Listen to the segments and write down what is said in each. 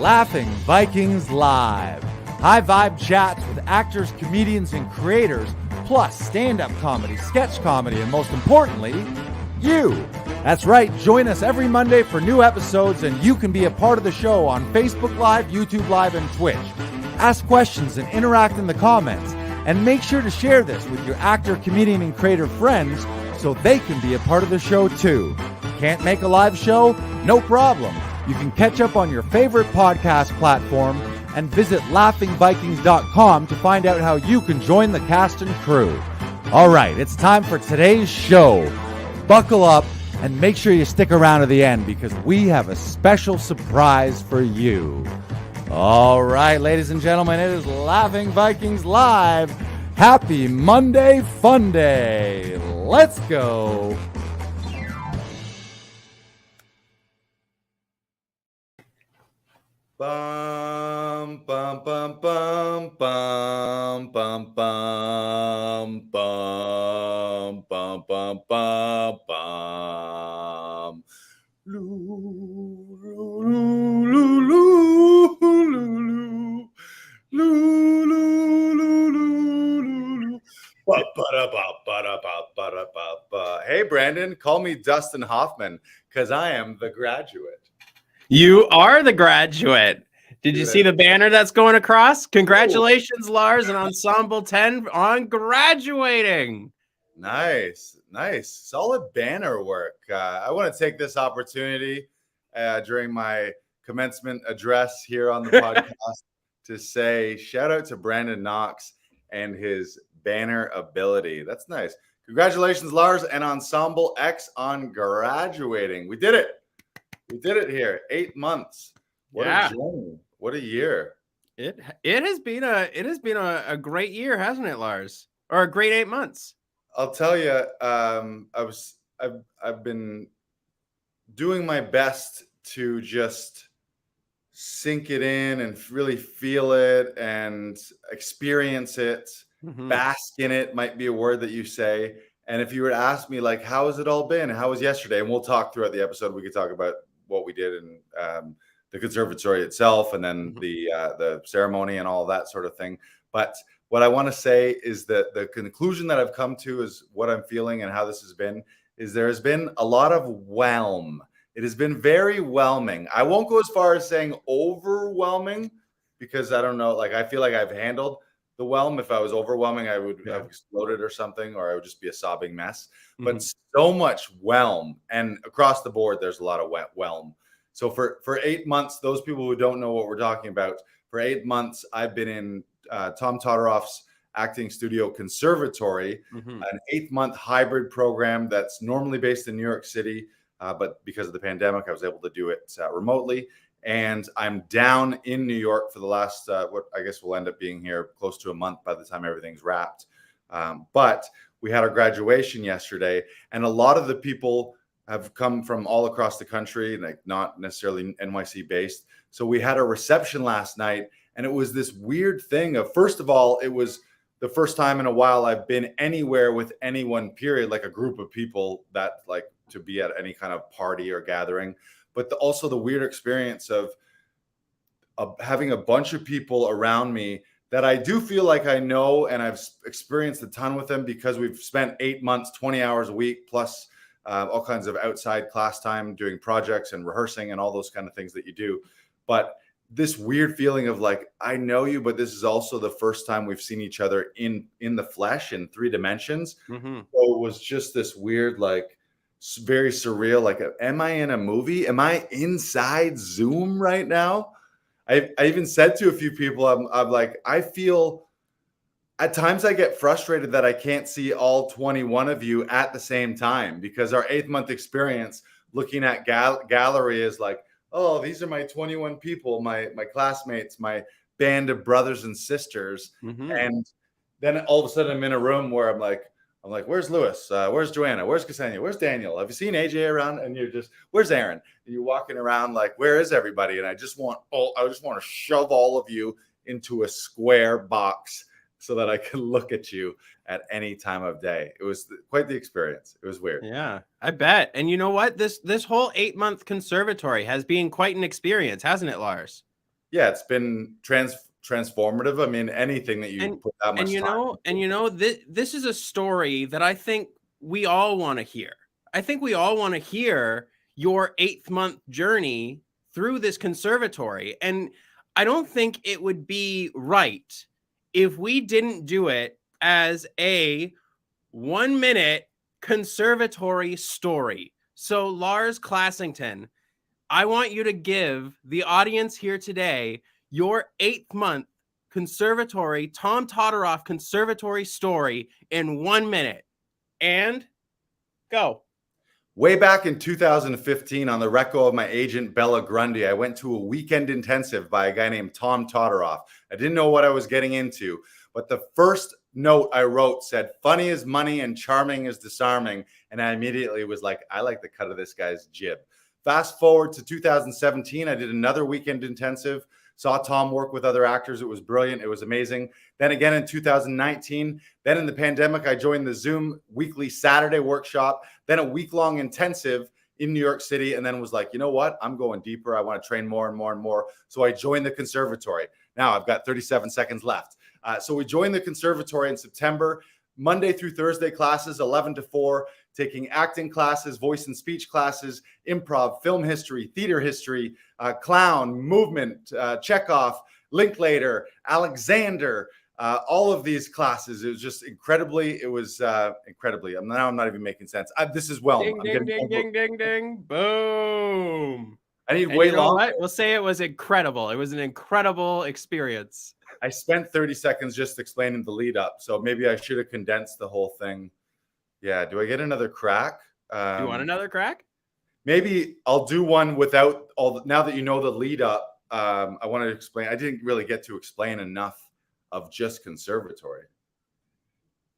Laughing Vikings Live. High vibe chats with actors, comedians, and creators, plus stand-up comedy, sketch comedy, and most importantly, you. That's right, join us every Monday for new episodes, and you can be a part of the show on Facebook Live, YouTube Live, and Twitch. Ask questions and interact in the comments, and make sure to share this with your actor, comedian, and creator friends so they can be a part of the show too. Can't make a live show? No problem. You can catch up on your favorite podcast platform and visit laughingvikings.com to find out how you can join the cast and crew. All right, it's time for today's show. Buckle up and make sure you stick around to the end because we have a special surprise for you. All right, ladies and gentlemen, it is Laughing Vikings Live. Happy Monday Fun Day. Let's go. Bum bum bum bum bum bum bum bum bum bum bum bum. Loo loo loo loo loo loo loo. Hey Brandon, call me Dustin Hoffman because I am the graduate. You are the graduate. Did you see the banner that's going across? Congratulations, Lars and Ensemble 10 on graduating. Nice. Solid banner work. I want to take this opportunity during my commencement address here on the podcast to say shout out to Brandon Knox and his banner ability. That's nice. Congratulations, Lars and Ensemble X on graduating. We did it. We did it here. 8 months. What a journey. What a year. It has been a great year, hasn't it, Lars? Or a great 8 months. I'll tell you, I've been doing my best to just sink it in and really feel it and experience it. Mm-hmm. Bask in it might be a word that you say. And if you were to ask me, like, how has it all been? How was yesterday? And we'll talk throughout the episode. We could talk about what we did in the conservatory itself and then the ceremony and all that sort of thing. But what I want to say is that the conclusion that I've come to is what I'm feeling and how this has been is there has been a lot of whelm. It has been very whelming. I won't go as far as saying overwhelming because I don't know. Like, I feel like I've handled the whelm. If I was overwhelming, I would have exploded or something, or I would just be a sobbing mess. Mm-hmm. But so much whelm, and across the board, there's a lot of whelm. So for 8 months, those people who don't know what we're talking about, for 8 months, I've been in Tom Todoroff's acting studio conservatory, an 8-month hybrid program that's normally based in New York City, but because of the pandemic, I was able to do it remotely. And I'm down in New York for the last, what I guess will end up being here close to a month by the time everything's wrapped. But we had our graduation yesterday, and a lot of the people have come from all across the country, like not necessarily NYC based. So we had a reception last night, and it was this weird thing of, first of all, it was the first time in a while I've been anywhere with anyone, period, like a group of people that like to be at any kind of party or gathering. But also the weird experience of having a bunch of people around me that I do feel like I know, and I've experienced a ton with them because we've spent 8 months, 20 hours a week, plus all kinds of outside class time doing projects and rehearsing and all those kind of things that you do. But this weird feeling of like, I know you, but this is also the first time we've seen each other in the flesh in 3 dimensions. Mm-hmm. So it was just this weird, like, very surreal. Like, am I in a movie? Am I inside Zoom right now? I even said to a few people, I'm like, I feel at times I get frustrated that I can't see all 21 of you at the same time, because our 8-month experience looking at gallery is like, oh, these are my 21 people, my classmates, my band of brothers and sisters. Mm-hmm. And then all of a sudden I'm in a room where I'm like, where's Lewis? Where's Joanna? Where's Ksenia? Where's Daniel? Have you seen AJ around? And you're just, where's Aaron? And you're walking around like, where is everybody? And I just want to shove all of you into a square box so that I can look at you at any time of day. It was quite the experience. It was weird. Yeah, I bet. And you know what? This whole 8-month conservatory has been quite an experience, hasn't it, Lars? yeah, it's been transformative. I mean, anything that you put that much time into. This is a story that I think we all want to hear. I think we all want to hear your 8th-month journey through this conservatory. And I don't think it would be right if we didn't do it as a 1-minute conservatory story. So, Lars Classington, I want you to give the audience here today your 8th-month conservatory, Tom Todoroff conservatory story in 1 minute. And go. Way back in 2015, on the reco of my agent, Bella Grundy, I went to a weekend intensive by a guy named Tom Todoroff. I didn't know what I was getting into, but the first note I wrote said, "Funny is money and charming is disarming." And I immediately was like, I like the cut of this guy's jib. Fast forward to 2017, I did another weekend intensive, saw Tom work with other actors. It was brilliant. It was amazing. Then again in 2019, then in the pandemic, I joined the Zoom weekly Saturday workshop, then a week-long intensive in New York City, and then was like, you know what? I'm going deeper. I want to train more and more and more. So I joined the conservatory. Now I've got 37 seconds left. So we joined the conservatory in September, Monday through Thursday classes, 11 to 4, taking acting classes, voice and speech classes, improv, film history, theater history, clown, movement, Chekhov, Linklater, Alexander, all of these classes. It was just incredibly. Now I'm not even making sense. This is well. Ding, ding, ding. Boom. I need way longer. We'll say it was incredible. It was an incredible experience. I spent 30 seconds just explaining the lead up. So maybe I should have condensed the whole thing. Yeah. Do I get another crack? Do you want another crack? Maybe I'll do one without now that you know the lead up. I want to explain. I didn't really get to explain enough of just conservatory.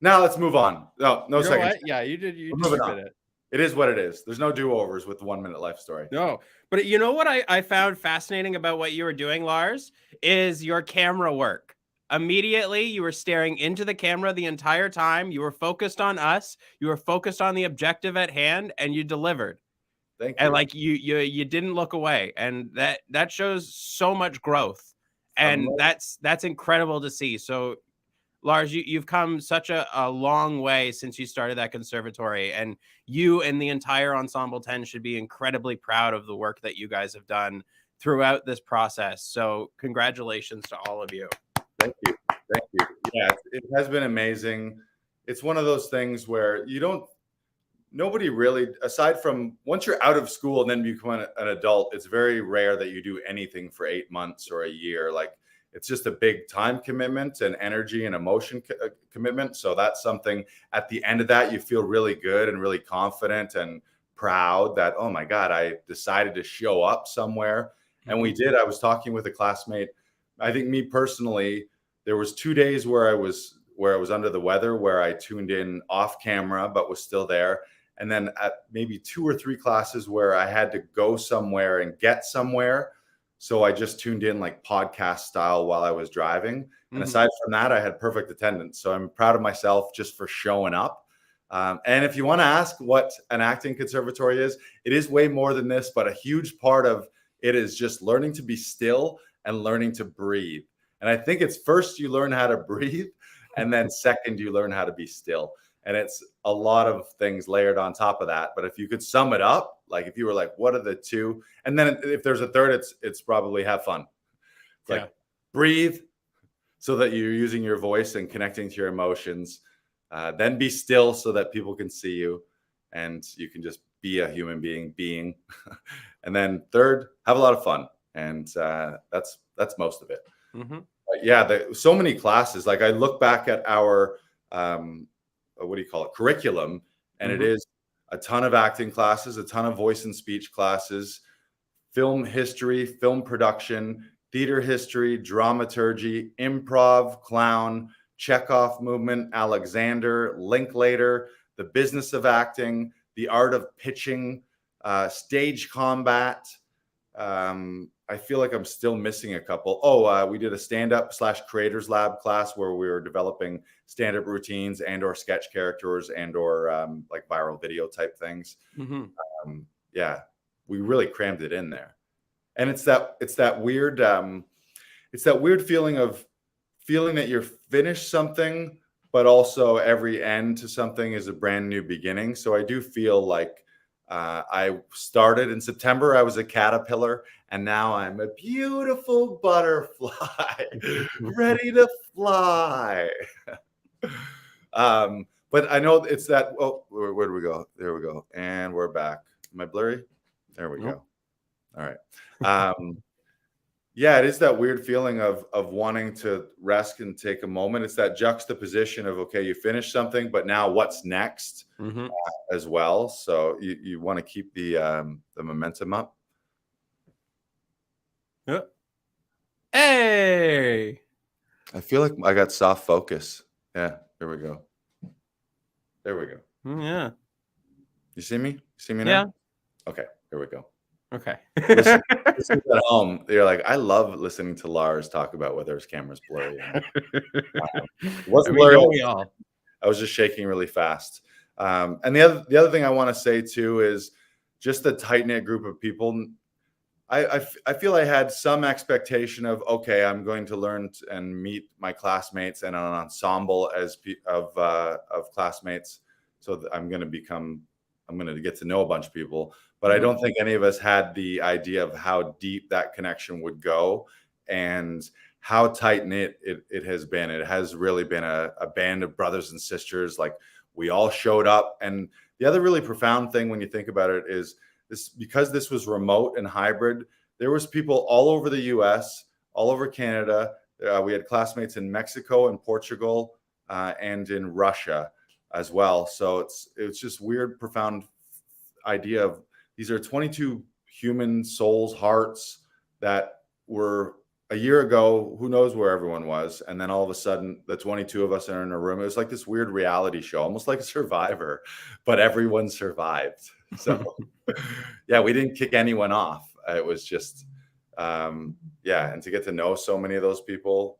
Now let's move on. No second. Yeah, you did. You did it. It is what it is. There's no do-overs with the 1 minute life story. No, but you know what I found fascinating about what you were doing, Lars, is your camera work. Immediately, you were staring into the camera the entire time. You were focused on us. You were focused on the objective at hand, and you delivered. Thank you. And like you didn't look away, and that shows so much growth, and that's incredible to see. So, Lars, you've come such a long way since you started that conservatory, and you and the entire Ensemble 10 should be incredibly proud of the work that you guys have done throughout this process. So congratulations to all of you. Thank you. Thank you. Yeah, it has been amazing. It's one of those things where nobody really, aside from once you're out of school and then become an adult, it's very rare that you do anything for 8 months or a year. Like, it's just a big time commitment and energy and emotion commitment. So that's something at the end of that, you feel really good and really confident and proud that, oh my God, I decided to show up somewhere. And we did. I was talking with a classmate. I think me personally, there was 2 days where I was under the weather, where I tuned in off camera, but was still there. And then at maybe 2 or 3 classes where I had to go somewhere and get somewhere. So I just tuned in like podcast style while I was driving. And aside from that, I had perfect attendance. So I'm proud of myself just for showing up. And if you want to ask what an acting conservatory is, it is way more than this, but a huge part of it is just learning to be still and learning to breathe. And I think it's first you learn how to breathe, and then second you learn how to be still. And it's a lot of things layered on top of that. But if you could sum it up, like if you were like, what are the two? And then if there's a third, it's probably have fun. It's like breathe so that you're using your voice and connecting to your emotions. Then be still so that people can see you and you can just be a human being. And then third, have a lot of fun. And that's most of it. But yeah, so many classes. Like I look back at our curriculum, and it is a ton of acting classes, a ton of voice and speech classes, film history, film production, theater history, dramaturgy, improv, clown, Chekhov movement, Alexander, Linklater, the business of acting, the art of pitching, stage combat. I feel like I'm still missing a couple. We did a stand-up / creators lab class where we were developing stand-up routines and or sketch characters and or like viral video type things. Yeah, we really crammed it in there. And it's that weird, it's that weird feeling of feeling that you're finished something, but also every end to something is a brand new beginning. So I do feel like I started in September, I was a caterpillar, and now I'm a beautiful butterfly ready to fly. But I know it's that. Oh, where do we go? There we go. And we're back. Am I blurry? There we Nope. go. All right. Yeah, it is that weird feeling of wanting to rest and take a moment. It's that juxtaposition of, okay, you finished something, but now what's next as well. So you want to keep the momentum up. Yep. Hey. I feel like I got soft focus. Yeah, there we go. There we go. Yeah. You see me? You see me now? Yeah. Okay, here we go. Okay. Listen at home, you're like, I love listening to Lars talk about whether his camera's blurry or not. It wasn't blurry. Don't we all? I was just shaking really fast. And the other thing I want to say too is just the tight knit group of people. I feel I had some expectation of, okay, I'm going to learn and meet my classmates and an ensemble of classmates, so that I'm going to get to know a bunch of people. But I don't think any of us had the idea of how deep that connection would go and how tight knit it has been. It has really been a band of brothers and sisters. Like, we all showed up. And the other really profound thing when you think about it is this, because this was remote and hybrid, there was people all over the US, all over Canada. We had classmates in Mexico and Portugal and in Russia as well. So it's just weird, profound idea of these are 22 human souls, hearts that were a year ago, who knows where everyone was. And then all of a sudden, the 22 of us are in a room. It was like this weird reality show, almost like a Survivor, but everyone survived. So yeah, we didn't kick anyone off. It was just, yeah. And to get to know so many of those people,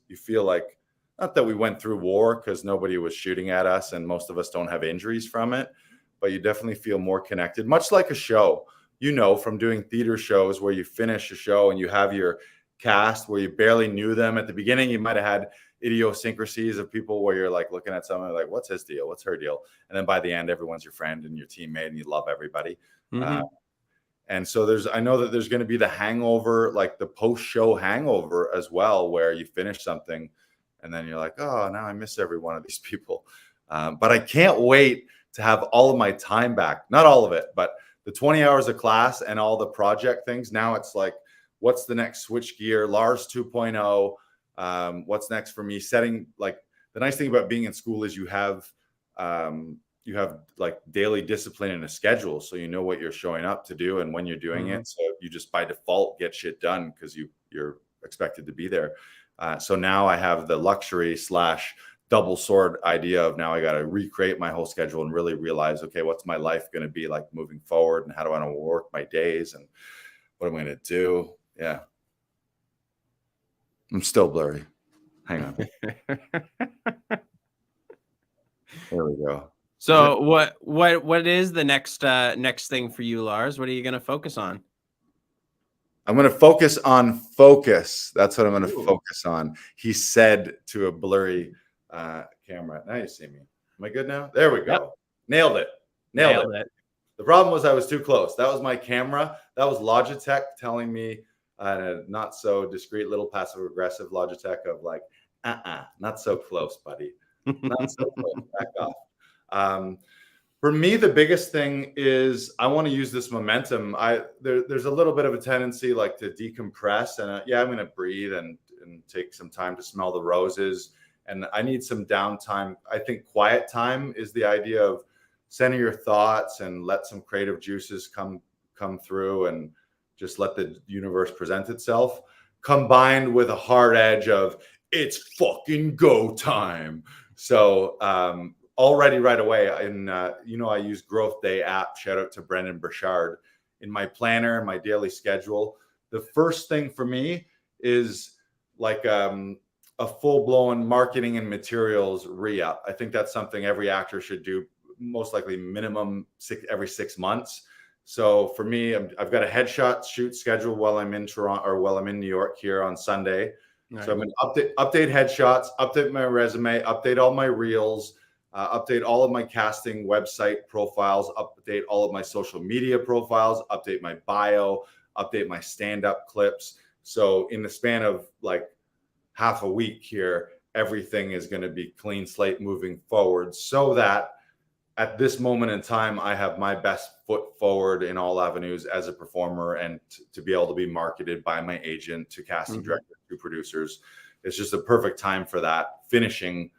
you feel like, not that we went through war, because nobody was shooting at us and most of us don't have injuries from it, but you definitely feel more connected, much like a show, from doing theater shows where you finish a show and you have your cast where you barely knew them at the beginning. You might have had idiosyncrasies of people where you're like looking at someone like, what's his deal? What's her deal? And then by the end, everyone's your friend and your teammate and you love everybody. And so I know that there's going to be the hangover, like the post-show hangover as well, where you finish something and then you're like, oh, now I miss every one of these people. But I can't wait to have all of my time back. Not all of it, but the 20 hours of class and all the project things. Now it's like, what's the next switch gear? Lars 2.0. What's next for me? Setting, like, the nice thing about being in school is you have like daily discipline and a schedule, so you know what you're showing up to do and when you're doing it. So you just by default get shit done because you're expected to be there. So now I have the luxury / double sword idea of now I got to recreate my whole schedule and really realize, okay, what's my life going to be like moving forward, and how do I want to work my days, and what am I going to do? Yeah. I'm still blurry. Hang on. There we go. So what is the next thing for you, Lars? What are you going to focus on? I'm going to focus on focus. That's what I'm going to focus on. He said to a blurry camera. Now you see me. Am I good now? There we go. Yep. Nailed it. The problem was I was too close. That was my camera. That was Logitech telling me, not so discreet little passive aggressive Logitech of like, not so close, buddy. Not so close. Back off. For me, the biggest thing is I want to use this momentum. There's a little bit of a tendency like to decompress, and I'm going to breathe and take some time to smell the roses. And I need some downtime. I think quiet time is the idea of center your thoughts and let some creative juices come through and just let the universe present itself, combined with a hard edge of it's fucking go time. So already right away, I use Growth Day app. Shout out to Brendan Burchard. In my planner and my daily schedule, the first thing for me is like a full-blown marketing and materials re-up. I think that's something every actor should do, most likely minimum every 6 months. So for me, I've got a headshot shoot scheduled while I'm in Toronto or while I'm in New York here on Sunday. Nice. So I'm going to update headshots, update my resume, update all my reels, update all of my casting website profiles, update all of my social media profiles, update my bio, update my stand-up clips. So in the span of like half a week here, everything is going to be clean slate moving forward, so that at this moment in time, I have my best foot forward in all avenues as a performer, and to be able to be marketed by my agent to casting directors, to producers. It's just a perfect time for that. Finishing,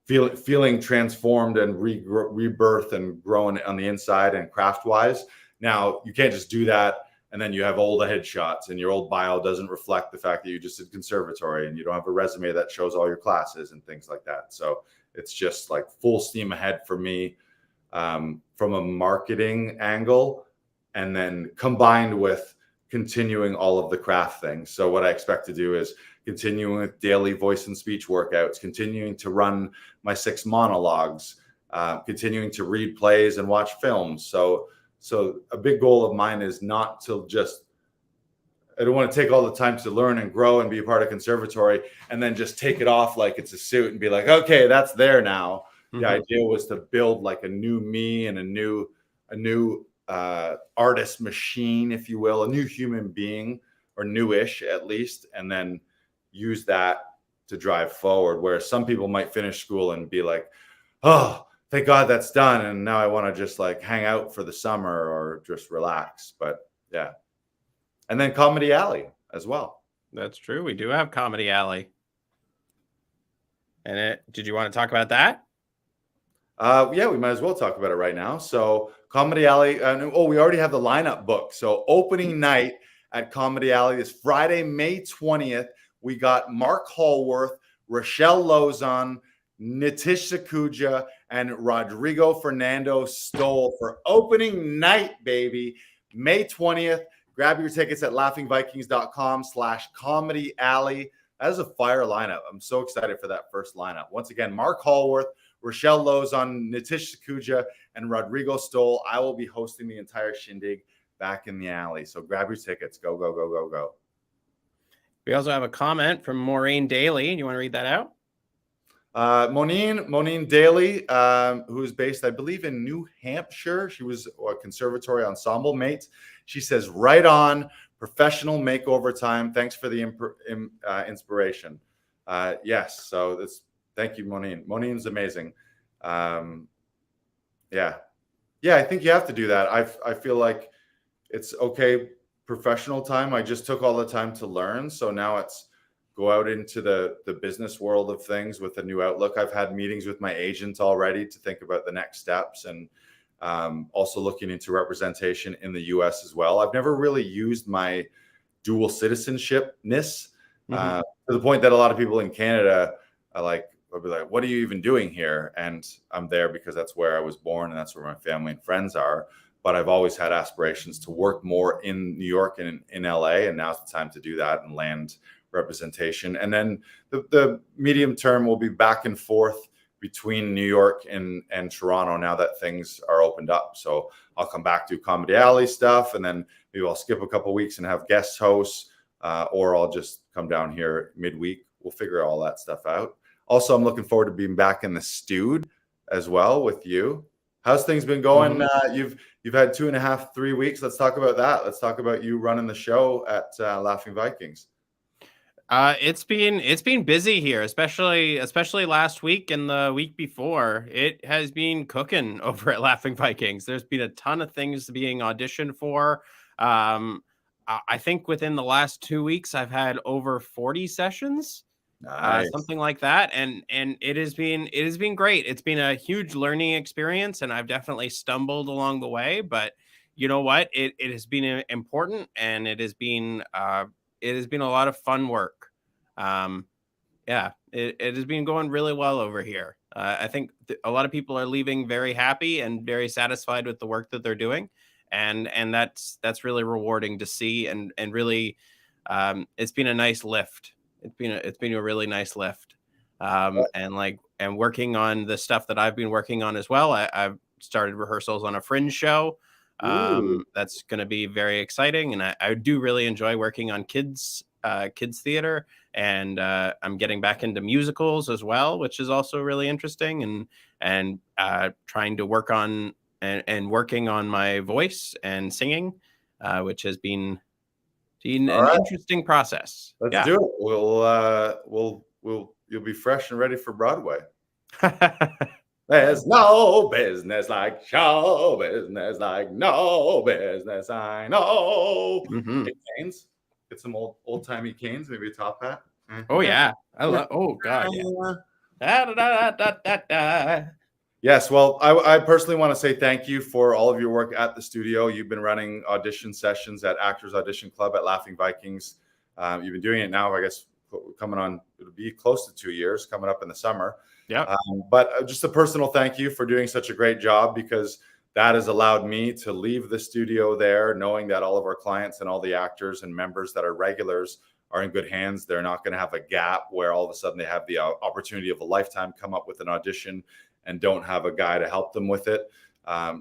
feeling transformed and rebirth and growing on the inside and craft wise. Now, you can't just do that and then you have old headshots and your old bio doesn't reflect the fact that you just did conservatory and you don't have a resume that shows all your classes and things like that. So it's just like full steam ahead for me. From a marketing angle, and then combined with continuing all of the craft things. So what I expect to do is continuing with daily voice and speech workouts, continuing to run my 6 monologues, continuing to read plays and watch films. So a big goal of mine is not to just, I don't want to take all the time to learn and grow and be a part of conservatory and then just take it off like it's a suit and be like, okay, that's there now. The idea was to build like a new me and a new artist machine, if you will, a new human being, or newish at least, and then use that to drive forward. Where some people might finish school and be like, oh, thank God that's done, and now I want to just like hang out for the summer or just relax. But yeah. And then Comedy Alley as well. That's true. We do have Comedy Alley. And did you want to talk about that? Yeah, we might as well talk about it right now. So Comedy Alley, we already have the lineup booked. So opening night at Comedy Alley is Friday, May 20th. We got Mark Hallworth, Rochelle Lozon, Nitish Sakuja, and Rodrigo Fernando Stoll for opening night, baby. May 20th. Grab your tickets at laughingvikings.com/Comedy Alley. That is a fire lineup. I'm so excited for that first lineup. Once again, Mark Hallworth, Rochelle Lozon, Nitish Sakuja, and Rodrigo Stoll. I will be hosting the entire shindig back in the alley. So grab your tickets. Go, go, go, go, go. We also have a comment from Maureen Daly. You want to read that out? Moneen Daly, who is based, I believe, in New Hampshire. She was a conservatory ensemble mate. She says, right on, professional makeover time. Thanks for the inspiration. Yes, so this. Thank you, Moneen. Moneen's amazing. Yeah, I think you have to do that. I feel like it's okay, professional time. I just took all the time to learn. So now it's go out into the business world of things with a new outlook. I've had meetings with my agent already to think about the next steps, and also looking into representation in the US as well. I've never really used my dual citizenshipness to the point that a lot of people in Canada are like, I'll be like, what are you even doing here? And I'm there because that's where I was born and that's where my family and friends are. But I've always had aspirations to work more in New York and in LA. And now's the time to do that and land representation. And then the medium term will be back and forth between New York and Toronto now that things are opened up. So I'll come back to Comedy Alley stuff, and then maybe I'll skip a couple of weeks and have guest hosts, or I'll just come down here midweek. We'll figure all that stuff out. Also, I'm looking forward to being back in the Stewed as well with you. How's things been going? You've had 2.5, 3 weeks. Let's talk about that. Let's talk about you running the show at Laughing Vikings. It's been busy here, especially last week and the week before. It has been cooking over at Laughing Vikings. There's been a ton of things being auditioned for. I think within the last 2 weeks, I've had over 40 sessions. Nice. Something like that, and it has been great. It's been a huge learning experience, and I've definitely stumbled along the way. But you know what? It has been important, and it has been a lot of fun work. Yeah, it has been going really well over here. I think a lot of people are leaving very happy and very satisfied with the work that they're doing, and that's really rewarding to see, and really, it's been a nice lift. It's been a really nice lift, and working on the stuff that I've been working on as well. I've started rehearsals on a Fringe show, Ooh. That's going to be very exciting, and I do really enjoy working on kids theater, and I'm getting back into musicals as well, which is also really interesting, and trying to work on and working on my voice and singing, which has been All an right, interesting process. let's Yeah. do it. You'll be fresh and ready for Broadway. There's no business like show business, like no business I know. Hmm. Hey, Canes, get some old timey Canes, maybe a top hat. Oh yeah, I love. Oh god, yeah. Da, da, da, da, da, da. Yes, well, I personally want to say thank you for all of your work at the studio. You've been running audition sessions at Actors Audition Club at Laughing Vikings. You've been doing it now, I guess, coming on, it'll be close to 2 years coming up in the summer. Yep. But just a personal thank you for doing such a great job, because that has allowed me to leave the studio there knowing that all of our clients and all the actors and members that are regulars are in good hands. They're not going to have a gap where all of a sudden they have the opportunity of a lifetime come up with an audition and don't have a guy to help them with it.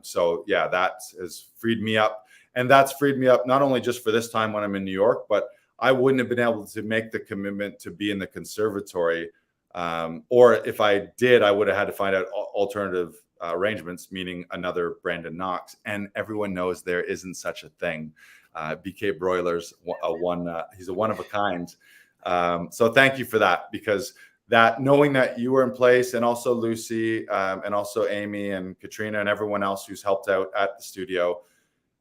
So yeah, that has freed me up. And that's freed me up not only just for this time when I'm in New York, but I wouldn't have been able to make the commitment to be in the conservatory. Or if I did, I would have had to find out alternative arrangements, meaning another Brandon Knox. And everyone knows there isn't such a thing. BK Broilers, he's a one of a kind. So thank you for that, because that knowing that you were in place, and also Lucy, and also Amy and Katrina and everyone else who's helped out at the studio,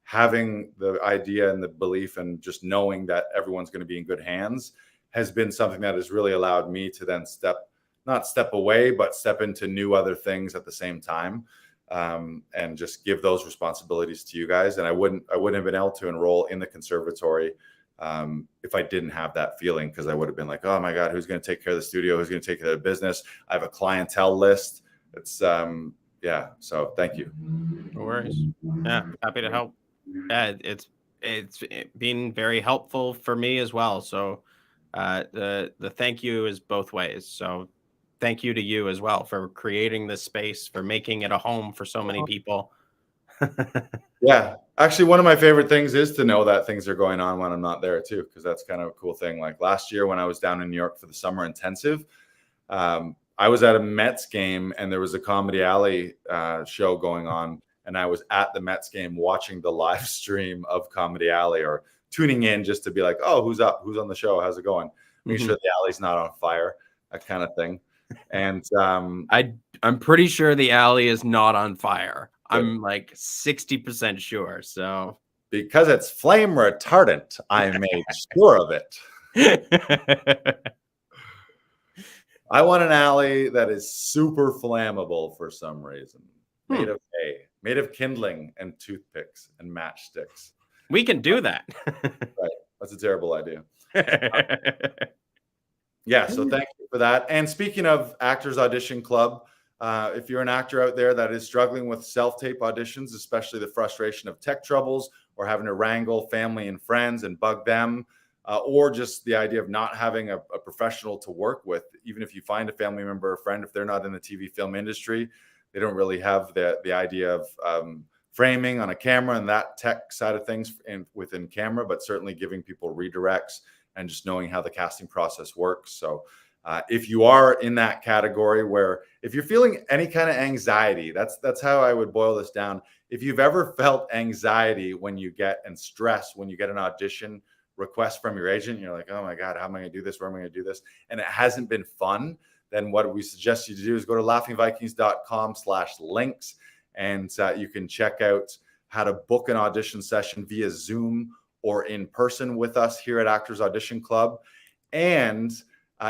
having the idea and the belief and just knowing that everyone's going to be in good hands has been something that has really allowed me to then not step away, but step into new other things at the same time, and just give those responsibilities to you guys. And I wouldn't have been able to enroll in the conservatory if I didn't have that feeling, because I would have been like, oh my God, who's going to take care of the studio? Who's going to take care of the business? I have a clientele list. It's yeah. So thank you. No worries. Yeah, happy to help. Yeah, it's been very helpful for me as well. So the thank you is both ways. So thank you to you as well for creating this space, for making it a home for so many people. Yeah, actually, one of my favorite things is to know that things are going on when I'm not there too, because that's kind of a cool thing. Like last year when I was down in New York for the summer intensive, I was at a Mets game and there was a Comedy Alley show going on, and I was at the Mets game watching the live stream of Comedy Alley, or tuning in just to be like, oh, who's up? Who's on the show? How's it going? Make sure the alley's not on fire, that kind of thing. And I'm pretty sure the alley is not on fire. I'm like 60% sure. So because it's flame retardant, I made sure of it. I want an alley that is super flammable for some reason, made of hay, made of kindling and toothpicks and matchsticks. We can do that. Right. That's a terrible idea. Yeah, so thank you for that. And speaking of Actors Audition Club, if you're an actor out there that is struggling with self-tape auditions, especially the frustration of tech troubles or having to wrangle family and friends and bug them, or just the idea of not having a professional to work with, even if you find a family member or friend, if they're not in the TV film industry, they don't really have the idea of framing on a camera and that tech side of things within camera, but certainly giving people redirects and just knowing how the casting process works. So if you are in that category, where if you're feeling any kind of anxiety, that's how I would boil this down. If you've ever felt anxiety when you get, and stress when you get an audition request from your agent, you're like, oh my God, how am I going to do this? Where am I going to do this? And it hasn't been fun. Then what we suggest you to do is go to laughingvikings.com/links, and you can check out how to book an audition session via Zoom or in person with us here at Actors Audition Club. And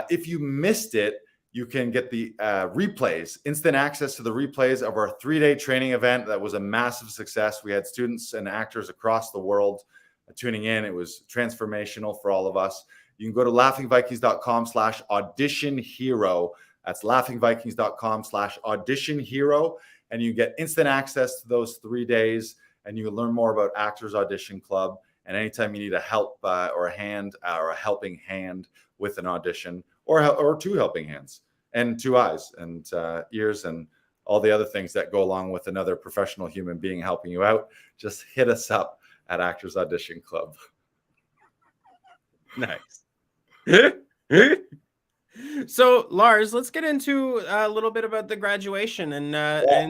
if you missed it, you can get the replays, instant access to the replays of our 3-day training event. That was a massive success. We had students and actors across the world tuning in. It was transformational for all of us. You can go to laughingvikings.com/audition hero. That's laughingvikings.com/audition hero. And you get instant access to those 3 days, and you can learn more about Actors Audition Club. And anytime you need a help or a hand or a helping hand with an audition, or 2 helping hands and 2 eyes and ears and all the other things that go along with another professional human being helping you out, just hit us up at Actors Audition Club. Nice. So Lars, let's get into a little bit about the graduation and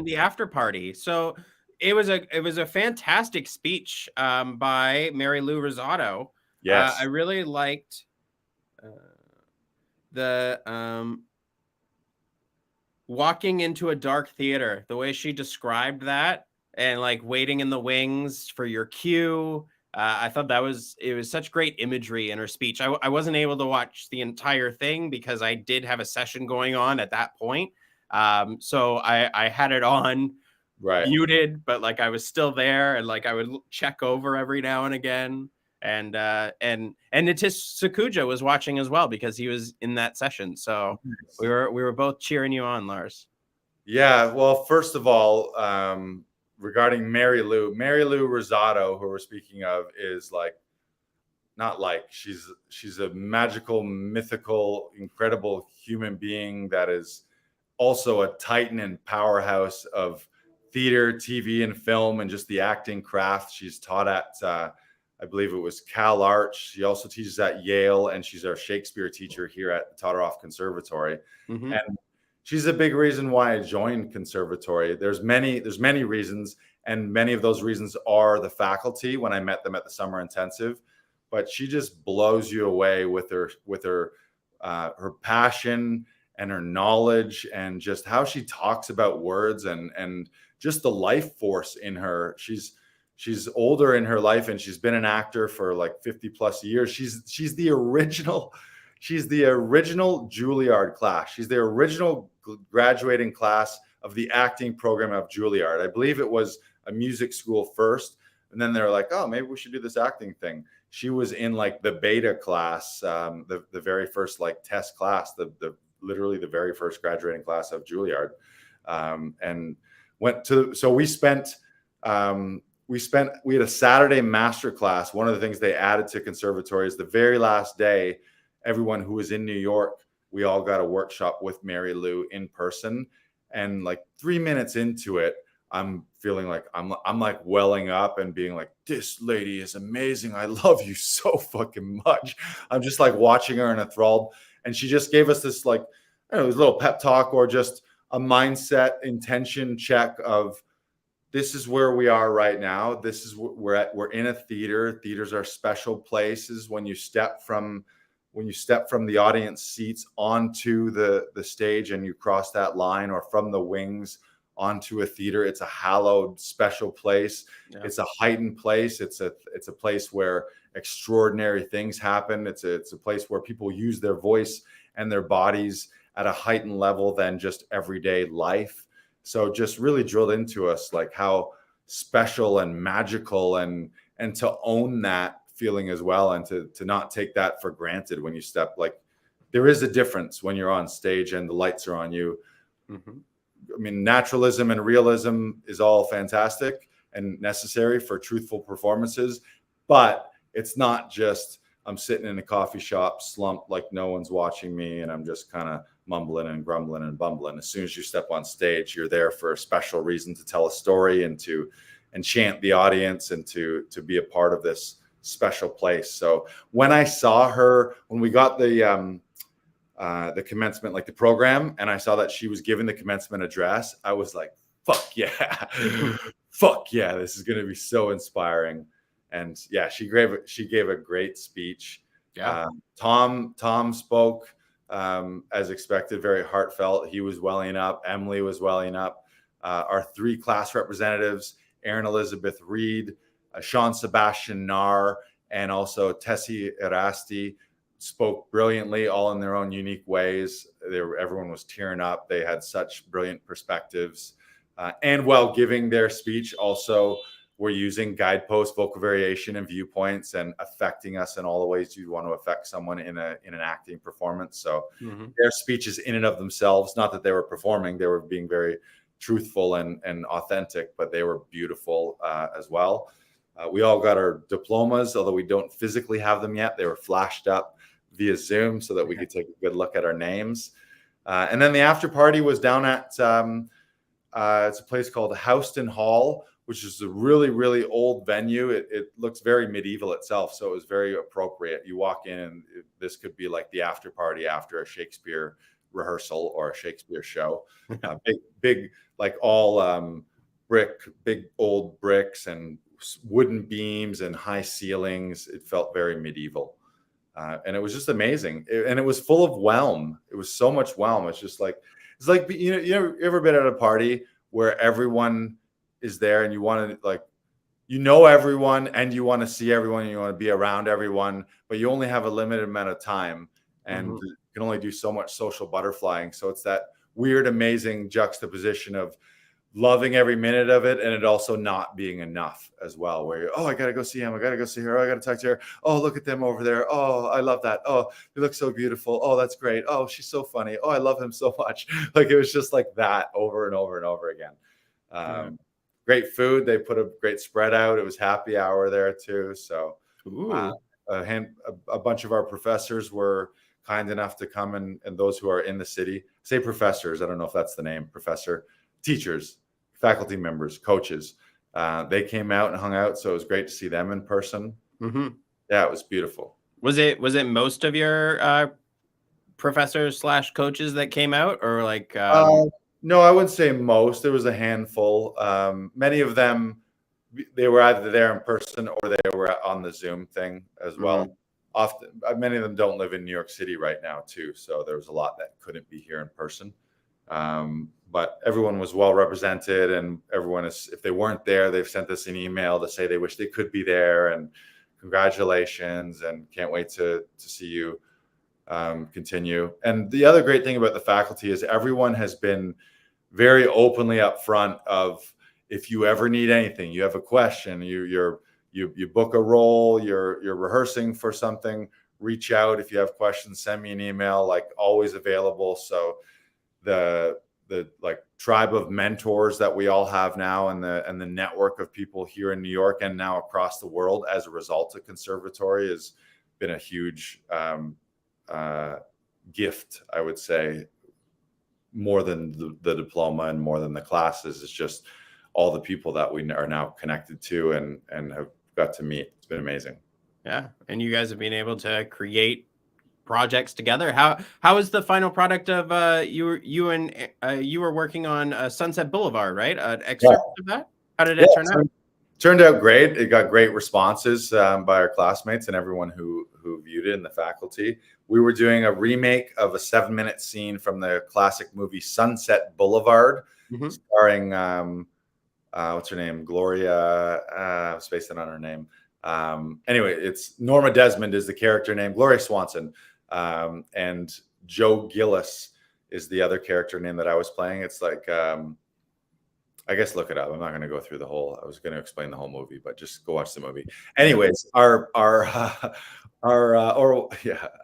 the after party. So it was a fantastic speech by Mary Lou Rosado. Yes. I really liked the walking into a dark theater, the way she described that, and like waiting in the wings for your cue. I thought it was such great imagery in her speech. I wasn't able to watch the entire thing because I did have a session going on at that point. So I had it on muted, but like I was still there, and like I would check over every now and again. And Nitish Sakuja was watching as well because he was in that session. So we were both cheering you on, Lars. Yeah. Well, first of all, regarding Mary Lou Rosado, who we're speaking of, is she's a magical, mythical, incredible human being that is also a titan and powerhouse of theater, TV, and film, and just the acting craft. She's taught at I believe it was Cal Arts. She also teaches at Yale, and she's our Shakespeare teacher here at the Totteroff Conservatory. Mm-hmm. And she's a big reason why I joined Conservatory. There's many reasons, and many of those reasons are the faculty when I met them at the summer intensive. But she just blows you away with her passion and her knowledge, and just how she talks about words and just the life force in her. She's older in her life, and she's been an actor for like 50 plus years. She's the original Juilliard class. She's the original graduating class of the acting program of Juilliard. I believe it was a music school first, and then they're like, oh, maybe we should do this acting thing. She was in like the beta class, the very first like test class, literally the very first graduating class of Juilliard, and went to. So we had a Saturday master class. One of the things they added to Conservatory is the very last day, everyone who was in New York, we all got a workshop with Mary Lou in person. And like 3 minutes into it, I'm feeling like I'm like welling up and being like, this lady is amazing. I love you so fucking much. I'm just like watching her and enthralled. And she just gave us this like, I don't know, this little pep talk or just a mindset intention check of, this is where we are right now. This is we're in a theater. Theaters are special places. When you step from the audience seats onto the stage and you cross that line, or from the wings onto a theater, it's a hallowed, special place. Yeah. It's a heightened place. It's a place where extraordinary things happen. It's a place where people use their voice and their bodies at a heightened level than just everyday life. So just really drilled into us like how special and magical, and to own that feeling as well, and to not take that for granted when you step. Like, there is a difference when you're on stage and the lights are on you. Mm-hmm. I mean, naturalism and realism is all fantastic and necessary for truthful performances, but it's not just I'm sitting in a coffee shop slumped like no one's watching me and I'm just kind of mumbling and grumbling and bumbling. As soon as you step on stage, you're there for a special reason, to tell a story and to enchant the audience and to be a part of this special place. So when I saw her, when we got the commencement, like the program, and I saw that she was giving the commencement address, I was like, fuck yeah. Fuck yeah, this is going to be so inspiring. And yeah, she gave a great speech. Yeah. Tom spoke as expected, very heartfelt. He was welling up. Emily was welling up. Our 3 class representatives, Erin Elizabeth Reed, Sean Sebastian Narr, and also Tessie Erasti, spoke brilliantly, all in their own unique ways. Everyone was tearing up. They had such brilliant perspectives. And while giving their speech, also were using guideposts, vocal variation, and viewpoints, and affecting us in all the ways you'd want to affect someone in an acting performance. So their speeches in and of themselves, not that they were performing, they were being very truthful and authentic, but they were beautiful as well. We all got our diplomas, although we don't physically have them yet. They were flashed up via Zoom so that we could take a good look at our names. And then the after party was down at It's a place called Houston Hall, which is a really, really old venue. It looks very medieval itself, so it was very appropriate. You walk in, and this could be like the after party after a Shakespeare rehearsal or a Shakespeare show. Big, like all big old bricks and wooden beams and high ceilings. It felt very medieval. And it was just amazing. And it was full of whelm. It was so much whelm. It's like, you ever been at a party where everyone is there and you want to, like, everyone and you want to see everyone and you want to be around everyone, but you only have a limited amount of time and you can only do so much social butterflying. So it's that weird, amazing juxtaposition of loving every minute of it and it also not being enough as well, where you're, oh, I gotta go see him, I gotta go see her, I gotta talk to her, oh, look at them over there, oh, I love that, oh, they look so beautiful, oh, that's great, oh, she's so funny, oh, I love him so much. Like, it was just like that over and over and over again. Great food. They put a great spread out. It was happy hour there too. So a bunch of our professors were kind enough to come, and those who are in the city, say professors, I don't know if that's the name, professor, teachers, faculty members, coaches, they came out and hung out. So it was great to see them in person. Yeah, it was beautiful. Was it most of your professors / coaches that came out, or like no, I wouldn't say most. There was a handful. Many of them, they were either there in person or they were on the Zoom thing as well. Often, many of them don't live in New York City right now too. So there was a lot that couldn't be here in person. But everyone was well represented, and everyone is, if they weren't there, they've sent us an email to say they wish they could be there, and congratulations, and can't wait to see you continue. And the other great thing about the faculty is everyone has been very openly upfront of, if you ever need anything, you have a question, you book a role, you're rehearsing for something, reach out. If you have questions, send me an email, like, always available. So the like tribe of mentors that we all have now, and the network of people here in New York and now across the world as a result of conservatory has been a huge gift, I would say, more than the diploma and more than the classes. It's just all the people that we are now connected to and have got to meet. It's been amazing. Yeah, and you guys have been able to create projects together. How is the final product of you were working on Sunset Boulevard, right? An excerpt of that. How did it turn out? Turned out great. It got great responses by our classmates and everyone who viewed it, in the faculty. We were doing a remake of a 7-minute scene from the classic movie Sunset Boulevard, starring what's her name? Gloria. I was spacing on her name. Anyway, it's Norma Desmond is the character name. Gloria Swanson, and Joe Gillis is the other character name that I was playing. It's like, I guess look it up. I'm not going to go through the whole. I was going to explain the whole movie, but just go watch the movie. Anyways, I'm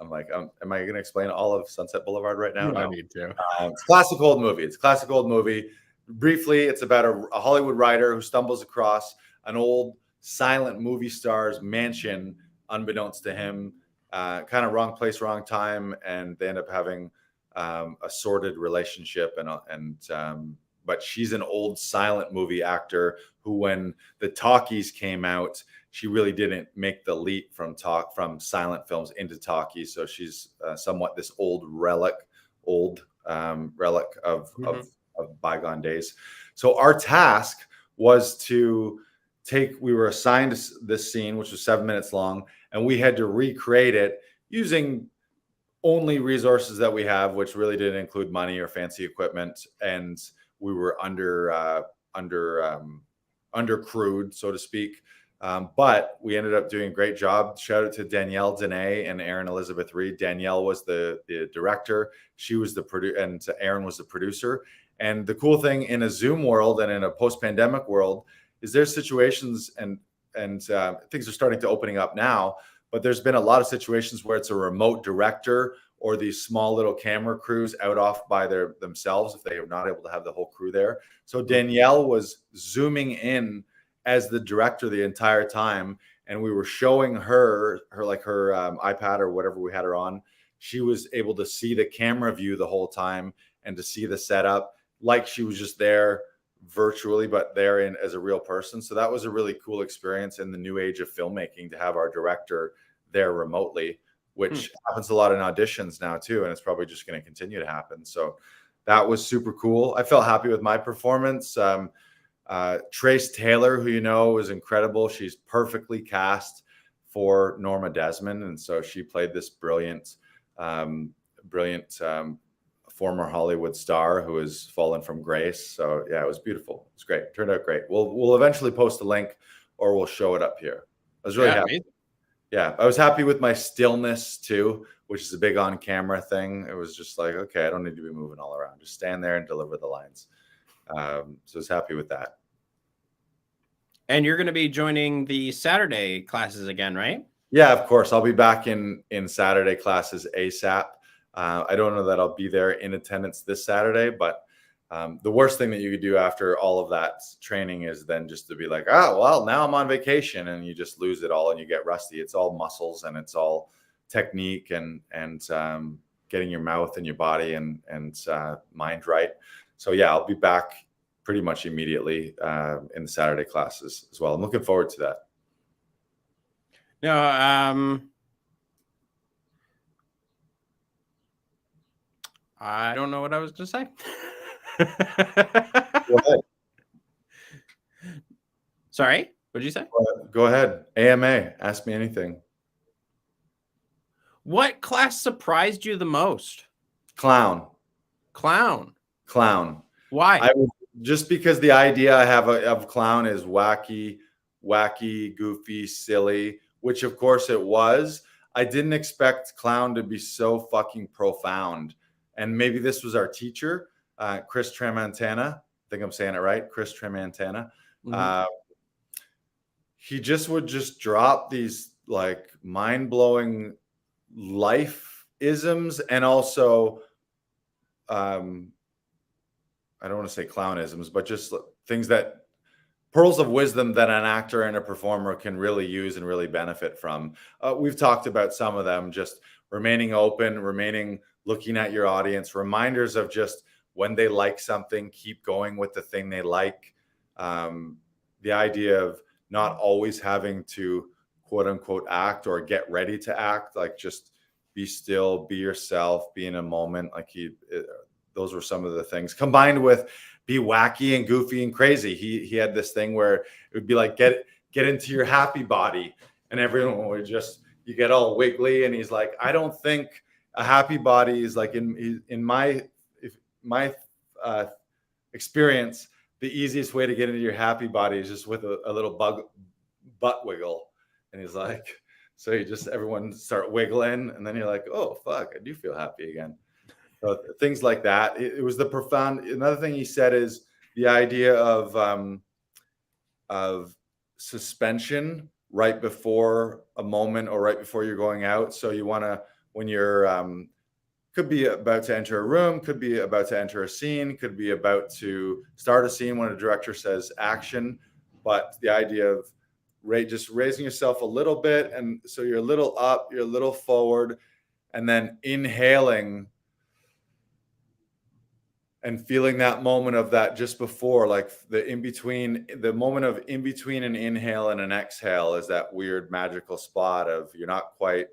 like, am I going to explain all of Sunset Boulevard right now? No, I need to. It's a classic old movie. It's a classic old movie. Briefly, it's about a Hollywood writer who stumbles across an old silent movie star's mansion, unbeknownst to him, kind of wrong place, wrong time, and they end up having a sordid relationship. But she's an old silent movie actor who, when the talkies came out, she really didn't make the leap from silent films into talkies. So she's somewhat this old relic of bygone days. So our task was to we were assigned this scene, which was 7 minutes long, and we had to recreate it using only resources that we have, which really didn't include money or fancy equipment. And we were under crewed, so to speak. But we ended up doing a great job. Shout out to Danielle Dene and Aaron Elizabeth Reed. Danielle was the director. She was the producer, and Aaron was the producer. And the cool thing in a Zoom world and in a post-pandemic world is there's situations and things are starting to opening up now, but there's been a lot of situations where it's a remote director or these small little camera crews out off by themselves if they are not able to have the whole crew there. So Danielle was zooming in as the director the entire time, and we were showing her iPad or whatever we had her on. She was able to see the camera view the whole time and to see the setup like she was just there virtually, but they're in as a real person. So that was a really cool experience in the new age of filmmaking, to have our director there remotely, which happens a lot in auditions now too. And it's probably just going to continue to happen. So that was super cool. I felt happy with my performance. Trace Taylor, who you know, was incredible. She's perfectly cast for Norma Desmond. And so she played this brilliant former Hollywood star who has fallen from grace. So yeah, it was beautiful. It's great. It turned out great. We'll eventually post a link, or we'll show it up here. I was really happy. Amazing. Yeah, I was happy with my stillness too, which is a big on camera thing. It was just like, okay, I don't need to be moving all around. Just stand there and deliver the lines. So I was happy with that. And you're going to be joining the Saturday classes again, right? Yeah, of course. I'll be back in Saturday classes ASAP. I don't know that I'll be there in attendance this Saturday, but the worst thing that you could do after all of that training is then just to be like, oh, well, now I'm on vacation, and you just lose it all and you get rusty. It's all muscles and it's all technique and getting your mouth and your body and mind right. So yeah, I'll be back pretty much immediately in the Saturday classes as well. I'm looking forward to that. No, I don't know what I was going to say. Go ahead. Sorry, what did you say? Go ahead. AMA, ask me anything. What class surprised you the most? Clown. Why? Just because the idea I have of clown is wacky, goofy, silly, which of course it was. I didn't expect clown to be so fucking profound. And maybe this was our teacher, Chris Tramontana. I think I'm saying it right. Chris Tramontana. Mm-hmm. He would just drop these like mind-blowing life isms, and also, I don't want to say clownisms, but just things that pearls of wisdom that an actor and a performer can really use and really benefit from. We've talked about some of them, just remaining open, looking at your audience, reminders of just when they like something, keep going with the thing they like. The idea of not always having to quote unquote act or get ready to act, like just be still, be yourself, be in a moment. Like those were some of the things, combined with be wacky and goofy and crazy. He had this thing where it would be like, get into your happy body, and everyone would just, you get all wiggly. And he's like, I don't think a happy body is like in my experience, the easiest way to get into your happy body is just with a little butt wiggle. And he's like, so everyone start wiggling, and then you're like, oh fuck, I do feel happy again. So things like that. It was the profound. Another thing he said is the idea of suspension right before a moment or right before you're going out. So you want to, when you're could be about to enter a room, could be about to enter a scene, could be about to start a scene when a director says action, but the idea of just raising yourself a little bit, and so you're a little up, you're a little forward, and then inhaling and feeling that moment of that just before, like the moment of in between an inhale and an exhale is that weird magical spot of you're not quite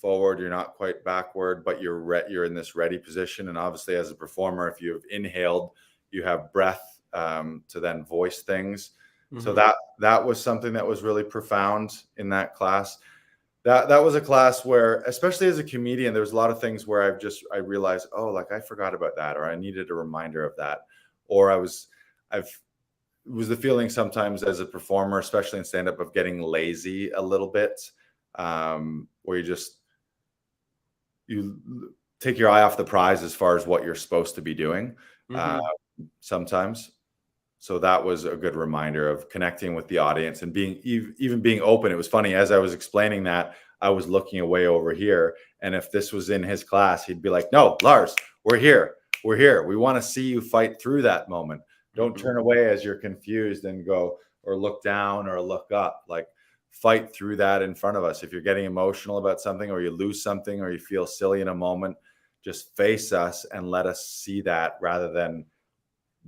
forward, you're not quite backward, but you're in this ready position. And obviously as a performer, if you've inhaled, you have breath to then voice things. Mm-hmm. So that was something that was really profound in that class. That was a class where, especially as a comedian, there was a lot of things where I realized, oh, like I forgot about that, or I needed a reminder of that, or it was the feeling sometimes as a performer, especially in stand-up, of getting lazy a little bit, where you take your eye off the prize as far as what you're supposed to be doing, sometimes. So that was a good reminder of connecting with the audience and even being open. It was funny, as I was explaining that, I was looking away over here. And if this was in his class, he'd be like, no, Lars, we're here. We want to see you fight through that moment. Don't turn away as you're confused and go or look down or look up. Like, fight through that in front of us. If you're getting emotional about something, or you lose something, or you feel silly in a moment, just face us and let us see that, rather than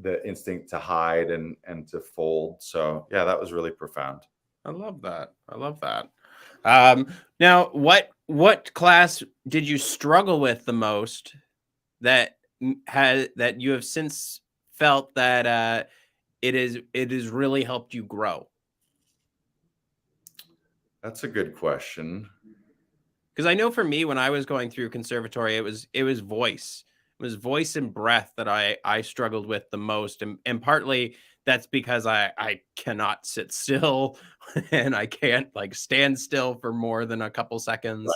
the instinct to hide and to fold. So yeah, that was really profound. I love that. I love that. Now, what class did you struggle with the most that that you have since felt that it is really helped you grow? That's a good question. Because I know for me, when I was going through conservatory, it was voice. It was voice and breath that I struggled with the most, and partly that's because I cannot sit still, and I can't like stand still for more than a couple seconds,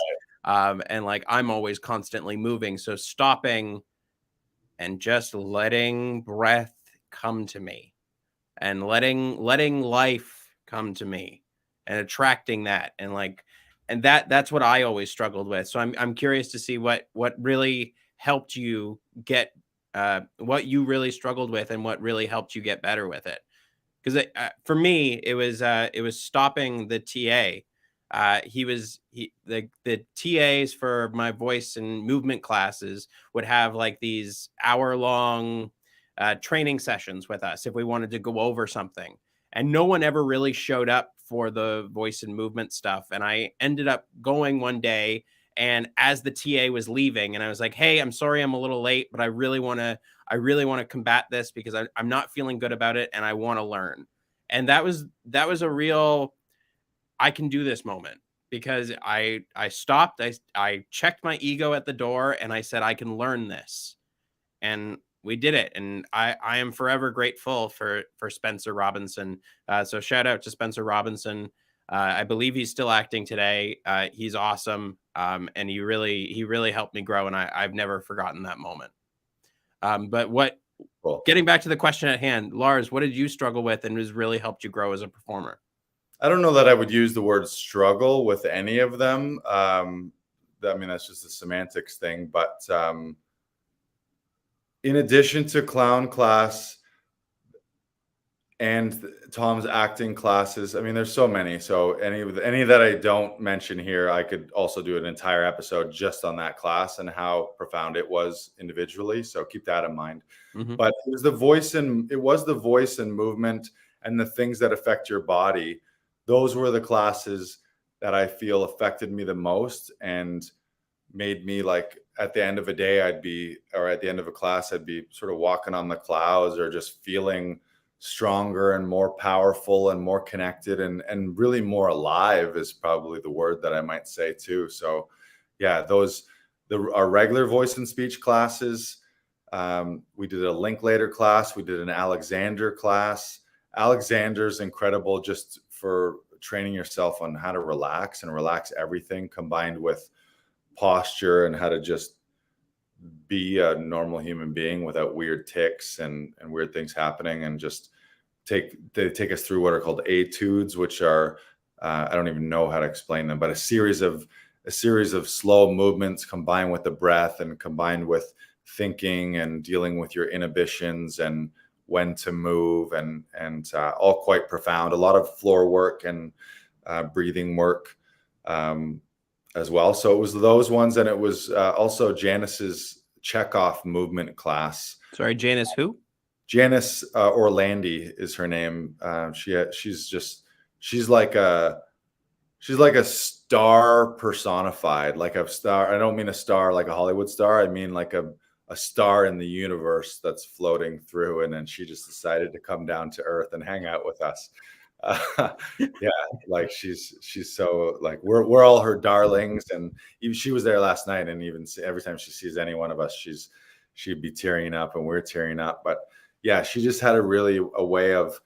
Right. and like I'm always constantly moving. So stopping and just letting breath come to me, and letting life come to me, and attracting that, and like, and that's what I always struggled with. So I'm curious to see what really helped you get what you really struggled with and what really helped you get better with it. Because for me, it was stopping the TA. The TAs for my voice and movement classes would have like these hour-long training sessions with us if we wanted to go over something, and no one ever really showed up for the voice and movement stuff. And I ended up going one day, and as the TA was leaving, and I was like, "Hey, I'm sorry I'm a little late, but I really want to combat this because I'm not feeling good about it, and I want to learn." And that was a real I can do this moment, because I stopped, I checked my ego at the door, and I said I can learn this, and we did it. And I am forever grateful for Spencer Robinson. So shout out to Spencer Robinson. I believe he's still acting today. He's awesome, and he really helped me grow, and I've never forgotten that moment. But Cool. getting back to the question at hand, Lars, what did you struggle with and has really helped you grow as a performer? I don't know that I would use the word struggle with any of them. I mean, that's just a semantics thing. But in addition to clown class and Tom's acting classes, I mean, there's so many. So any that I don't mention here, I could also do an entire episode just on that class and how profound it was individually. So keep that in mind. Mm-hmm. But it was the voice and movement and the things that affect your body. Those were the classes that I feel affected me the most and made me, like, at the end of a day, or at the end of a class, I'd be sort of walking on the clouds or just feeling stronger and more powerful and more connected and really more alive is probably the word that I might say too. So yeah, our regular voice and speech classes. We did a Linklater class. We did an Alexander class. Alexander's incredible just for training yourself on how to relax and relax everything, combined with posture and how to just be a normal human being without weird tics and weird things happening, and just they take us through what are called etudes, which are I don't even know how to explain them, but a series of slow movements combined with the breath and combined with thinking and dealing with your inhibitions and when to move, and all quite profound. A lot of floor work and breathing work as well. So it was those ones, and it was also Janice's Chekhov movement class. Sorry, Janice who? Janice Orlandi is her name. She's like a star personified, like a star. I don't mean a star like a Hollywood star. I mean like a star in the universe that's floating through. And then she just decided to come down to earth and hang out with us. Yeah, like she's so, like, we're all her darlings, and even she was there last night, and even every time she sees any one of us, she'd be tearing up, and we're tearing up. But yeah, she just had a way of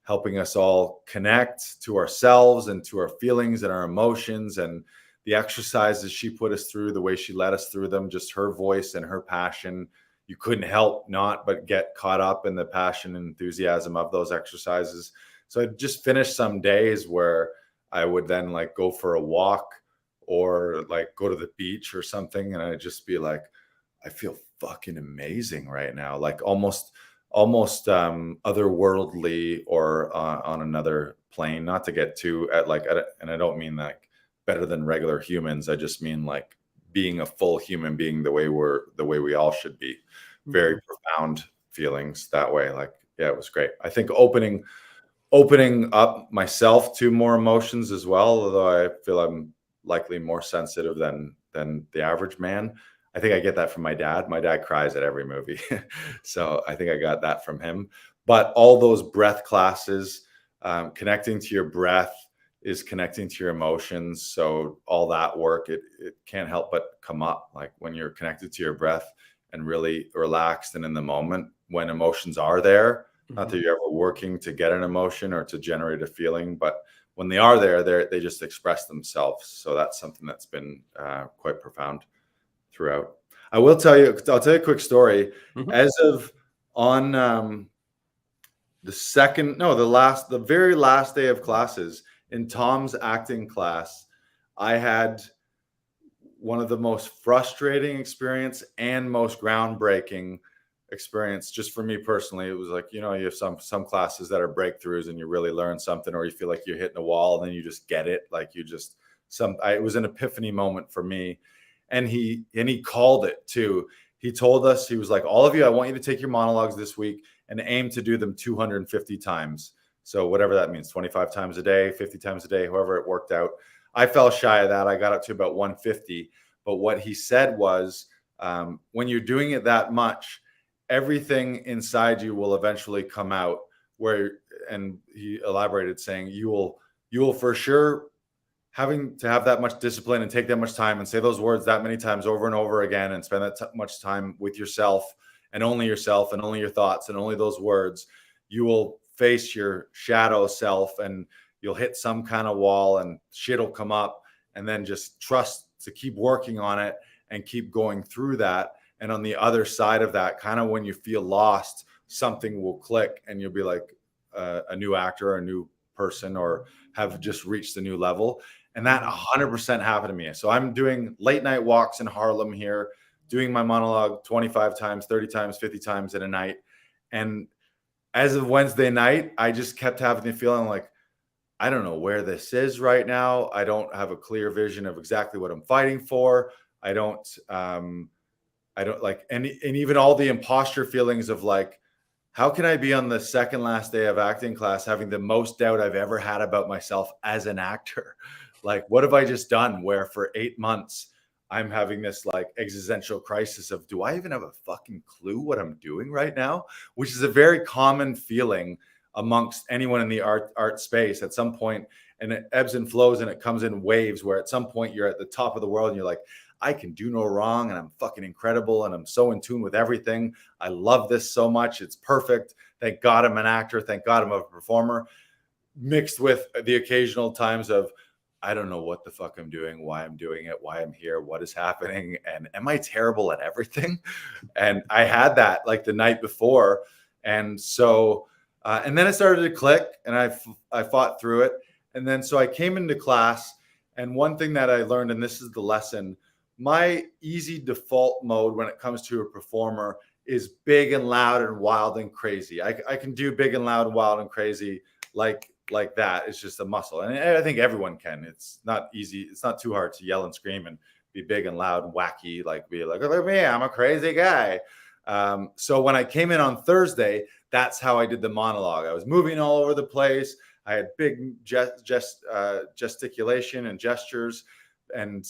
helping us all connect to ourselves and to our feelings and our emotions, and the exercises she put us through, the way she led us through them, just her voice and her passion. You couldn't help not but get caught up in the passion and enthusiasm of those exercises. So I just finished some days where I would then like go for a walk or like go to the beach or something, and I'd just be like, I feel fucking amazing right now, like almost otherworldly, or on another plane. Not to get too and I don't mean like better than regular humans. I just mean like being a full human being the way we all should be. Very profound feelings that way. Like, yeah, it was great. I think opening up myself to more emotions as well, although I feel I'm likely more sensitive than the average man. I think I get that from my dad. My dad cries at every movie. So I think I got that from him. But all those breath classes, connecting to your breath is connecting to your emotions. So all that work, it can't help but come up. Like when you're connected to your breath and really relaxed and in the moment, when emotions are there, not that you're ever working to get an emotion or to generate a feeling, but when they are there, they just express themselves. So that's something that's been quite profound throughout. I'll tell you a quick story. As of on the very last day of classes in Tom's acting class, I had one of the most frustrating experience and most groundbreaking experience just for me personally. It was like, you have some classes that are breakthroughs and you really learn something, or you feel like you're hitting a wall and then you just get it. Like it was an epiphany moment for me. And he called it too. He told us, he was like, all of you, I want you to take your monologues this week and aim to do them 250 times. So whatever that means, 25 times a day, 50 times a day, however it worked out. I fell shy of that. I got up to about 150. But what he said was, when you're doing it that much, everything inside you will eventually come out and he elaborated saying, you will for sure, having to have that much discipline and take that much time and say those words that many times over and over again and spend that much time with yourself and only your thoughts and only those words, you will face your shadow self and you'll hit some kind of wall and shit will come up, and then just trust to keep working on it and keep going through that. And on the other side of that, kind of when you feel lost, something will click and you'll be like a new actor or a new person, or have just reached a new level. And that 100% happened to me. So I'm doing late night walks in Harlem here, doing my monologue 25 times, 30 times, 50 times in a night. And as of Wednesday night, I just kept having the feeling like, I don't know where this is right now. I don't have a clear vision of exactly what I'm fighting for. I don't like, and even all the imposter feelings of like, how can I be on the second last day of acting class having the most doubt I've ever had about myself as an actor? Like, what have I just done where for 8 months I'm having this like existential crisis of, do I even have a fucking clue what I'm doing right now? Which is a very common feeling amongst anyone in the art space at some point, and it ebbs and flows and it comes in waves where at some point you're at the top of the world and you're like, I can do no wrong and I'm fucking incredible and I'm so in tune with everything. I love this so much. It's perfect. Thank God I'm an actor. Thank God I'm a performer. Mixed with the occasional times of, I don't know what the fuck I'm doing, why I'm doing it, why I'm here, what is happening, and am I terrible at everything? And I had that like the night before. And so, and then it started to click and I fought through it. And then, so I came into class, and one thing that I learned, and this is the lesson, my easy default mode when it comes to a performer is big and loud and wild and crazy. I can do big and loud and wild and crazy like that. It's just a muscle. And I think everyone can. It's not easy. It's not too hard to yell and scream and be big and loud and wacky, be like, look at me, I'm a crazy guy. So when I came in on Thursday, that's how I did the monologue. I was moving all over the place. I had big gesticulation and gestures and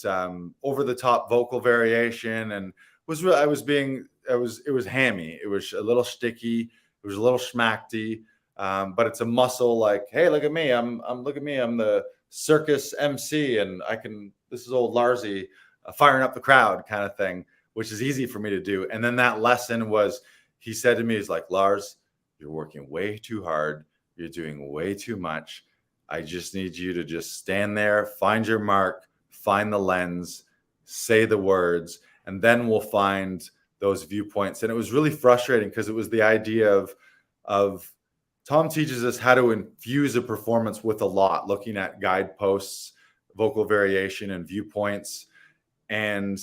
over the top vocal variation, and it was hammy. It was a little sticky. It was a little schmackty. But it's a muscle like, hey, look at me. I'm the circus MC and this is old Larsy firing up the crowd kind of thing, which is easy for me to do. And then that lesson was, he said to me, he's like, Lars, you're working way too hard. You're doing way too much. I just need you to just stand there, find your mark, find the lens, say the words, and then we'll find those viewpoints. And it was really frustrating because it was the idea of Tom teaches us how to infuse a performance with a lot, looking at guideposts, vocal variation, and viewpoints. And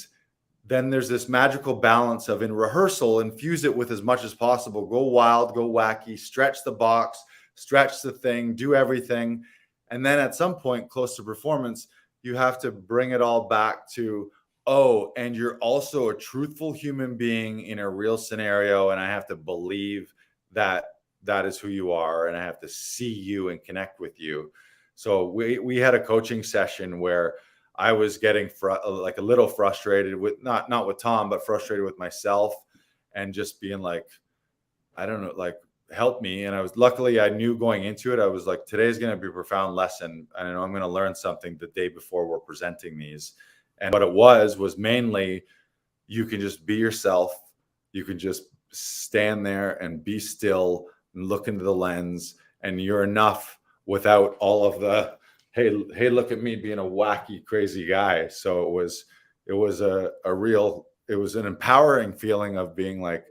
then there's this magical balance of, in rehearsal, infuse it with as much as possible. Go wild, go wacky, stretch the box, stretch the thing, do everything. And then at some point close to performance, you have to bring it all back to, oh, and you're also a truthful human being in a real scenario, and I have to believe that that is who you are, and I have to see you and connect with you. So we had a coaching session where I was getting like a little frustrated with not with Tom, but frustrated with myself, and just being like, I don't know, like, help me. And I was, luckily I knew going into it, I was like, today's going to be a profound lesson. I know I'm going to learn something the day before we're presenting these. And what it was mainly, you can just be yourself. You can just stand there and be still and look into the lens, and you're enough without all of the, hey, look at me being a wacky, crazy guy. So it was it was an empowering feeling of being like,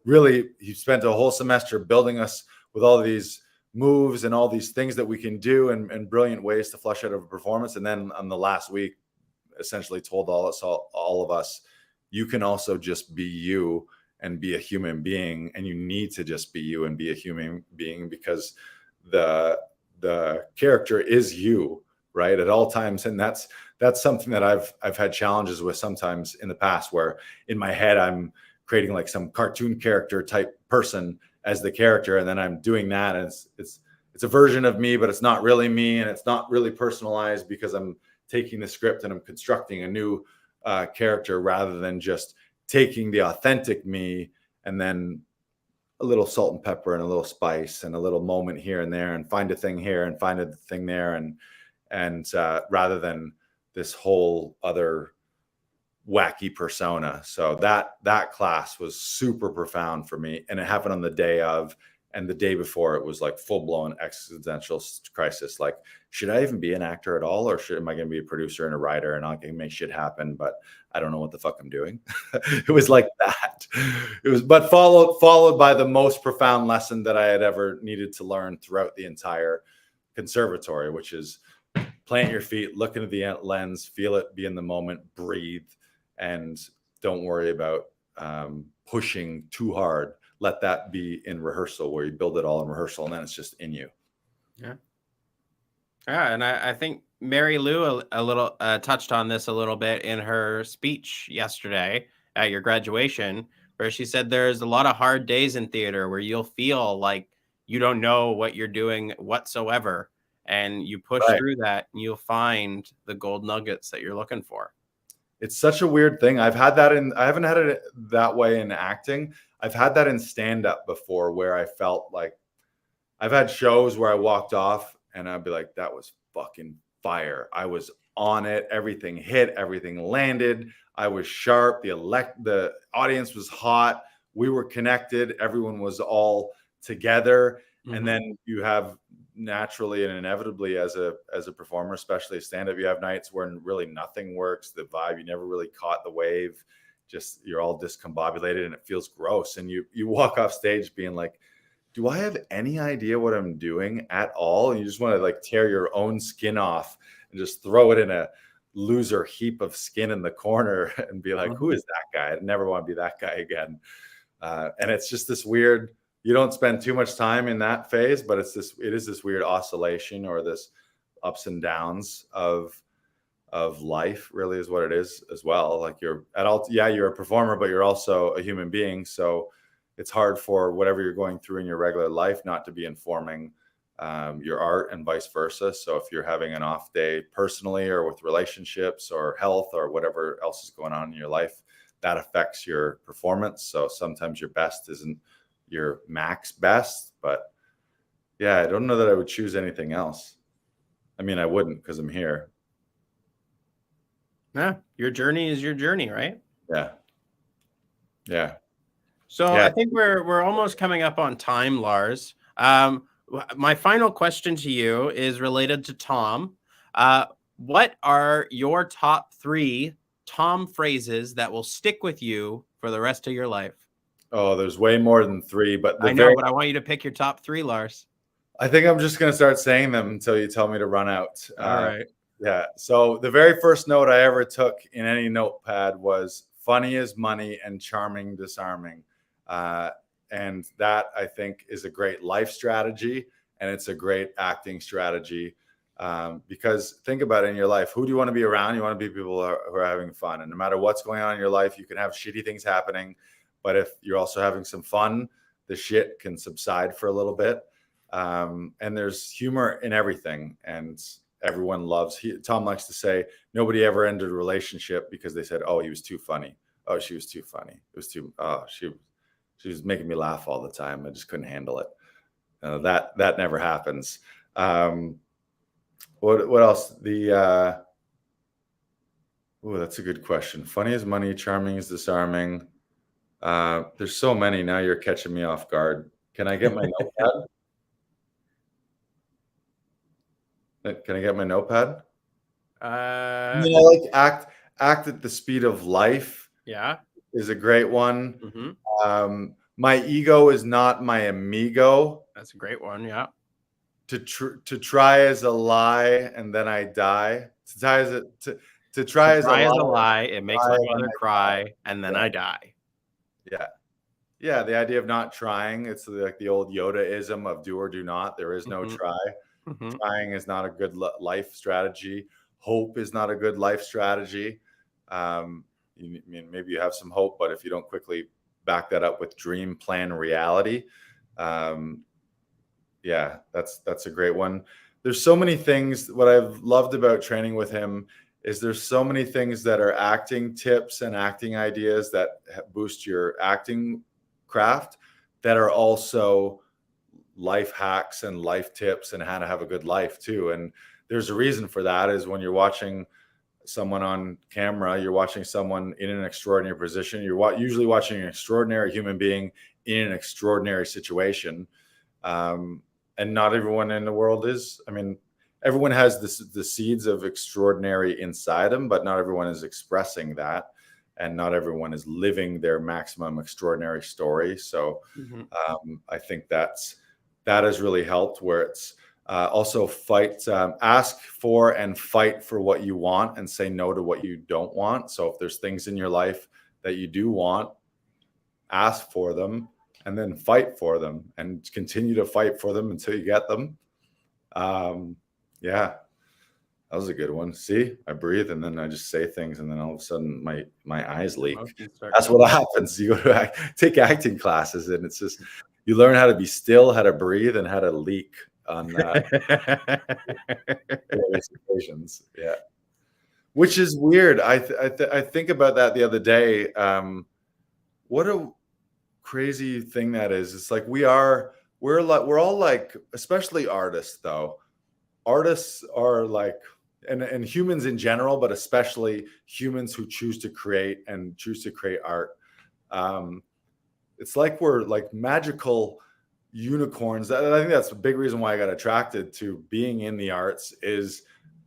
really, he spent a whole semester building us with all these moves and all these things that we can do, and brilliant ways to flush out of a performance. And then on the last week, essentially told all of us, you can also just be you and be a human being, and you need to just be you and be a human being, because the character is you, right, at all times. And that's something that I've had challenges with sometimes in the past, where in my head I'm creating like some cartoon character type person as the character, and then I'm doing that, and it's a version of me, but it's not really me, and it's not really personalized, because I'm taking the script and I'm constructing a new character, rather than just taking the authentic me and then a little salt and pepper and a little spice and a little moment here and there, and find a thing here and find a thing there, and rather than this whole other wacky persona. So that class was super profound for me, and it happened on the day of, and the day before it was like full-blown existential crisis. Like, should I even be an actor at all, or am I going to be a producer and a writer, and I can make shit happen, but I don't know what the fuck I'm doing? It was like that. It was, but followed by the most profound lesson that I had ever needed to learn throughout the entire conservatory, which is plant your feet, look into the lens, feel it, be in the moment, breathe, and don't worry about pushing too hard. Let that be in rehearsal, where you build it all in rehearsal, and then it's just in you. Yeah. Yeah, and I think Mary Lou a little touched on this a little bit in her speech yesterday at your graduation, where she said there's a lot of hard days in theater where you'll feel like you don't know what you're doing whatsoever, and you push through that, and you'll find the gold nuggets that you're looking for. It's such a weird thing. I haven't had it that way in acting. I've had that in stand-up before, where I felt like, I've had shows where I walked off and I'd be like, that was fucking fire. I was on it. Everything hit, everything landed. I was sharp. The audience was hot. We were connected. Everyone was all together. Mm-hmm. And then you have, naturally and inevitably, as a performer, especially a stand-up, you have nights where really nothing works. The vibe, you never really caught the wave. Just, you're all discombobulated and it feels gross. And you walk off stage being like, do I have any idea what I'm doing at all? And you just want to like tear your own skin off and just throw it in a loser heap of skin in the corner and be like, who is that guy? I never want to be that guy again. And it's just this weird, you don't spend too much time in that phase, but it is this weird oscillation, or this ups and downs of life, really, is what it is as well. Like, you're a performer, but you're also a human being. So it's hard for whatever you're going through in your regular life not to be informing your art, and vice versa. So if you're having an off day personally, or with relationships or health or whatever else is going on in your life, that affects your performance. So sometimes your best isn't your max best. But yeah, I don't know that I would choose anything else. I mean, I wouldn't, because I'm here. Yeah, your journey is your journey, right? Yeah. So I think we're almost coming up on time, Lars. My final question to you is related to Tom. What are your top 3 Tom phrases that will stick with you for the rest of your life? Oh, there's way more than 3, but I know, but I want you to pick your top 3, Lars. I think I'm just going to start saying them until you tell me to run out. All right. Yeah. So the very first note I ever took in any notepad was, funny is money and charming disarming. And that, I think, is a great life strategy, and it's a great acting strategy. Because think about it in your life. Who do you want to be around? You want to be people who are having fun. And no matter what's going on in your life, you can have shitty things happening. But if you're also having some fun, the shit can subside for a little bit. And there's humor in everything. And everyone loves, Tom likes to say, nobody ever ended a relationship because they said, oh, he was too funny. Oh, she was too funny. It was too, oh, she was making me laugh all the time. I just couldn't handle it. That never happens. What else? That's a good question. Funny is money, charming is disarming. There's so many. Now you're catching me off guard. Can I get my notepad? Can I get my notepad? Like act at the speed of life. Yeah, is a great one. Mm-hmm. My ego is not my amigo. That's a great one. Yeah. To try as a lie and then I die. To try as a lie, it makes my mother cry and then I die. Yeah. The idea of not trying. It's like the old Yoda-ism of do or do not. There is no try. Mm-hmm. Trying is not a good life strategy. Hope is not a good life strategy. Maybe you have some hope, but if you don't quickly back that up with dream, plan, reality, that's a great one. There's so many things. What I've loved about training with him is there's so many things that are acting tips and acting ideas that boost your acting craft that are also life hacks and life tips and how to have a good life too. And there's a reason for that is when you're watching someone on camera, you're watching someone in an extraordinary position. You're usually watching an extraordinary human being in an extraordinary situation. And not everyone in the world is. I mean, everyone has the seeds of extraordinary inside them, but not everyone is expressing that. And not everyone is living their maximum extraordinary story. So I think that has really helped where it's also ask for and fight for what you want and say no to what you don't want. So if there's things in your life that you do want, ask for them and then fight for them and continue to fight for them until you get them. That was a good one. See, I breathe and then I just say things and then all of a sudden my eyes leak. That's what happens. You go to take acting classes and it's just, you learn how to be still, how to breathe, and how to leak on various occasions. Yeah, which is weird. I think about that the other day. What a crazy thing that is. It's like we're all like, especially artists though. Artists are like, and humans in general, but especially humans who choose to create art. It's like we're like magical unicorns. I think that's a big reason why I got attracted to being in the arts is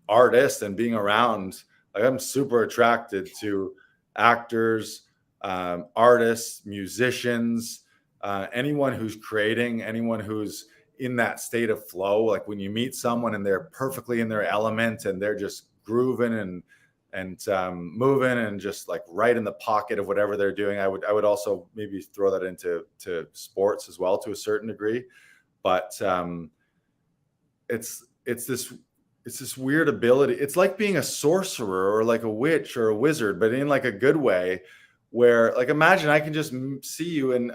artists and being around. Like I'm super attracted to actors, artists, musicians, anyone who's creating, anyone who's in that state of flow. Like when you meet someone and they're perfectly in their element and they're just grooving and moving and just like right in the pocket of whatever they're doing. I would also maybe throw that into sports as well to a certain degree, but it's this weird ability. It's like being a sorcerer or like a witch or a wizard, but in like a good way where like, imagine I can just see you and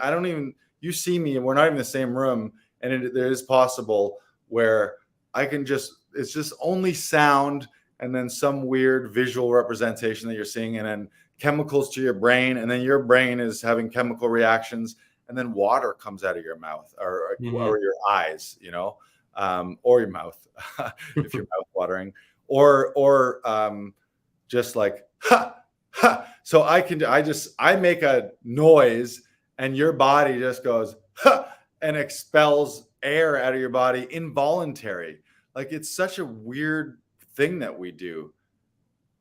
you see me and we're not even in the same room. And it is possible where it's just only sound and then some weird visual representation that you're seeing and then chemicals to your brain. And then your brain is having chemical reactions and then water comes out of your mouth or your eyes, or your mouth, if you're mouth watering or just like, ha, ha. So I make a noise and your body just goes, ha, and expels air out of your body involuntary. Like it's such a weird thing that we do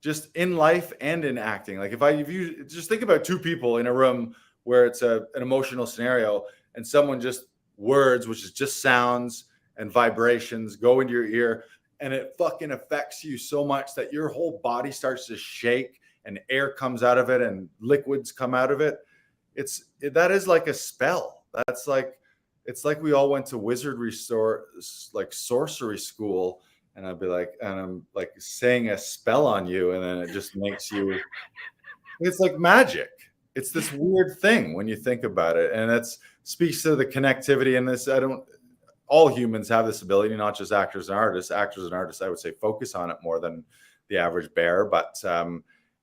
just in life and in acting. Like if you just think about two people in a room where it's an emotional scenario and someone just words, which is just sounds and vibrations go into your ear and it fucking affects you so much that your whole body starts to shake and air comes out of it and liquids come out of it. That is like a spell. It's like we all went to wizardry store, like sorcery school, and I'd be like, and I'm like saying a spell on you, and then it just makes you. It's like magic. It's this weird thing when you think about it, and that speaks to the connectivity in this. All humans have this ability, not just actors and artists. Actors and artists, I would say, focus on it more than the average bear. But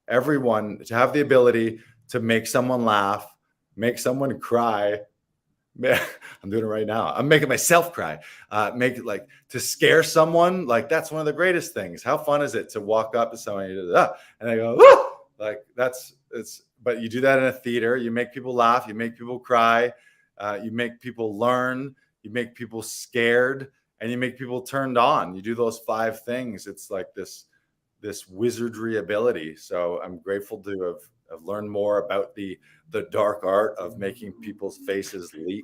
everyone to have the ability to make someone laugh, make someone cry. I'm doing it right now. I'm making myself cry. Make it like to scare someone. Like that's one of the greatest things. How fun is it to walk up to someone and they go, "Woo!" Like it's. But you do that in a theater. You make people laugh. You make people cry. You make people learn. You make people scared, and you make people turned on. You do those 5 things. It's like this wizardry ability. So I'm grateful to have learned more about the dark art of making people's faces leak.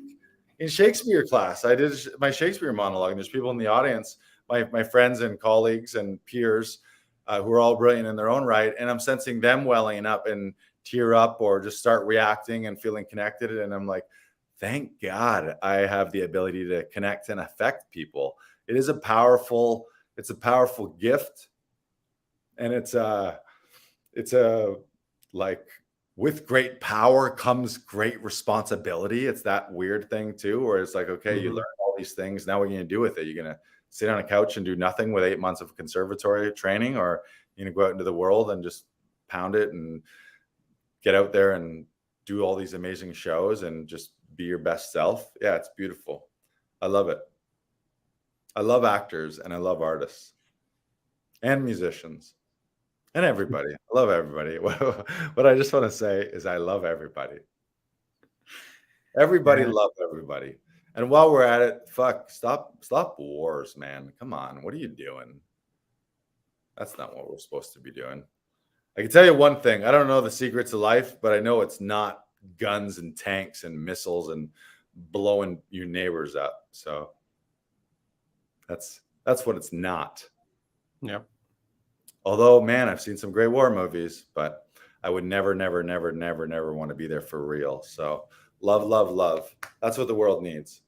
In Shakespeare class, I did my Shakespeare monologue, and there's people in the audience, my friends and colleagues and peers who are all brilliant in their own right, and I'm sensing them welling up and tear up or just start reacting and feeling connected. And I'm like, thank God I have the ability to connect and affect people. It's a powerful gift. And it's a like with great power comes great responsibility. It's that weird thing too, where it's like, okay, you learn all these things. Now what are you going to do with it? You're going to sit on a couch and do nothing with 8 months of conservatory training, or you're going to go out into the world and just pound it and get out there and do all these amazing shows and just be your best self. Yeah, it's beautiful. I love it. I love actors and I love artists and musicians and everybody. I love everybody. What I just want to say is I love everybody. Everybody love everybody. And while we're at it, stop wars, man. Come on. What are you doing? That's not what we're supposed to be doing. I can tell you one thing. I don't know the secrets of life, but I know it's not guns and tanks and missiles and blowing your neighbors up. So that's what it's not. Yeah. Although, man, I've seen some great war movies, but I would never want to be there for real. So love, love, love. That's what the world needs.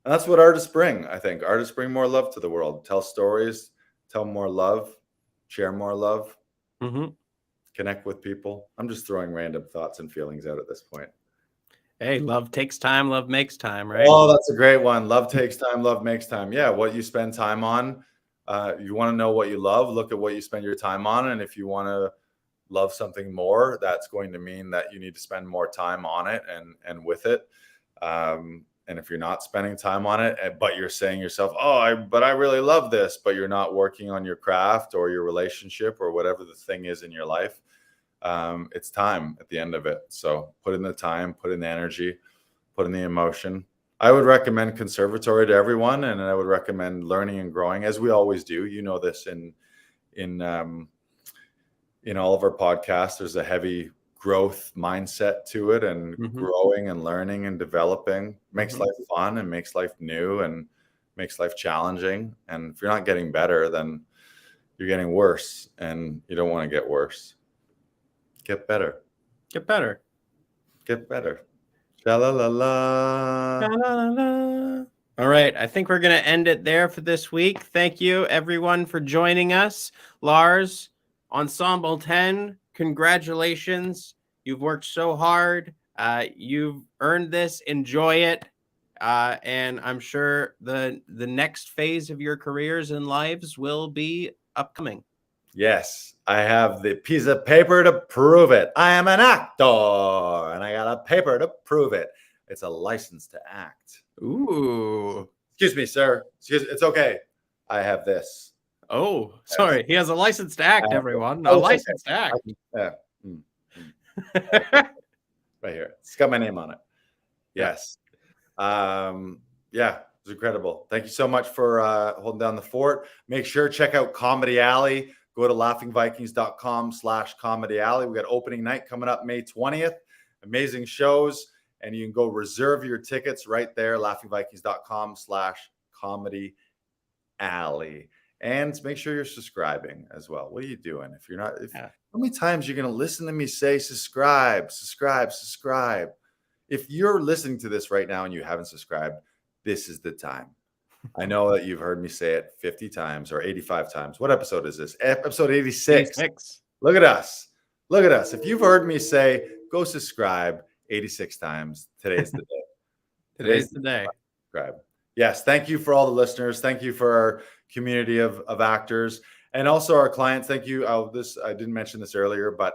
And that's what artists bring, I think. Artists bring more love to the world. Tell stories, tell more love, share more love. Connect with people. I'm just throwing random thoughts and feelings out at this point. Hey, love takes time, love makes time, right? Oh, that's a great one. Love takes time, love makes time. Yeah, what you spend time on. You want to know what you love, look at what you spend your time on. And if you want to love something more, that's going to mean that you need to spend more time on it and with it. And if you're not spending time on it, but you're saying to yourself, but I really love this, but you're not working on your craft or your relationship or whatever the thing is in your life, it's time at the end of it. So put in the time, put in the energy, put in the emotion. I would recommend conservatory to everyone, and I would recommend learning and growing, as we always do. You know this in all of our podcasts. There's a heavy growth mindset to it, and growing and learning and developing makes life fun and makes life new and makes life challenging. And if you're not getting better, then you're getting worse, and you don't want to get worse. Get better. Get better. Get better. Sha-la-la-la. Sha-la-la-la. All right. I think we're going to end it there for this week. Thank you, everyone, for joining us. Lars, Ensemble 10, congratulations. You've worked so hard. You've earned this. Enjoy it. And I'm sure the next phase of your careers and lives will be upcoming. Yes, I have the piece of paper to prove it. I am an actor, and I got a paper to prove it. It's a license to act. Ooh. Excuse me, sir. It's okay. I have this. Oh, sorry. He has a license to act, everyone. A license to act. Right here. It's got my name on it. Yes. Yeah, it was incredible. Thank you so much for holding down the fort. Make sure check out Comedy Alley. Go to laughingvikings.com/Comedy Alley. We got opening night coming up May 20th. Amazing shows. And you can go reserve your tickets right there, laughingvikings.com/Comedy Alley. And make sure you're subscribing as well. What are you doing? If you're not, how many times you're going to listen to me say subscribe? If you're listening to this right now and you haven't subscribed, this is the time. I know that you've heard me say it 50 times or 85 times. What episode is this? Episode 86. 86. Look at us. Look at us. If you've heard me say, go subscribe 86 times, today's the day. Today's the day. Subscribe. Yes. Thank you for all the listeners. Thank you for our community of actors and also our clients. Thank you. I didn't mention this earlier, but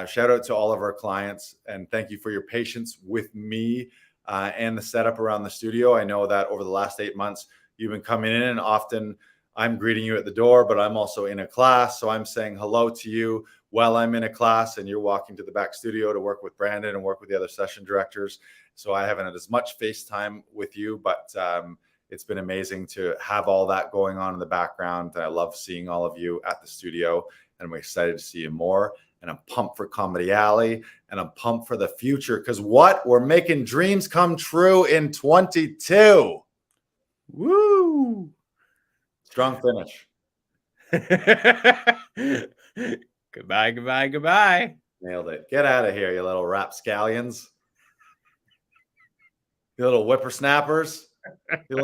shout out to all of our clients and thank you for your patience with me and the setup around the studio. I know that over the last 8 months, you've been coming in and often I'm greeting you at the door, but I'm also in a class. So I'm saying hello to you while I'm in a class and you're walking to the back studio to work with Brandon and work with the other session directors. So I haven't had as much FaceTime with you, but it's been amazing to have all that going on in the background. I love seeing all of you at the studio and I'm excited to see you more. And I'm pumped for Comedy Alley and I'm pumped for the future because we're making dreams come true in 22. Woo! Strong finish. Goodbye, goodbye, goodbye. Nailed it. Get out of here, you little rapscallions. You little whippersnappers. You little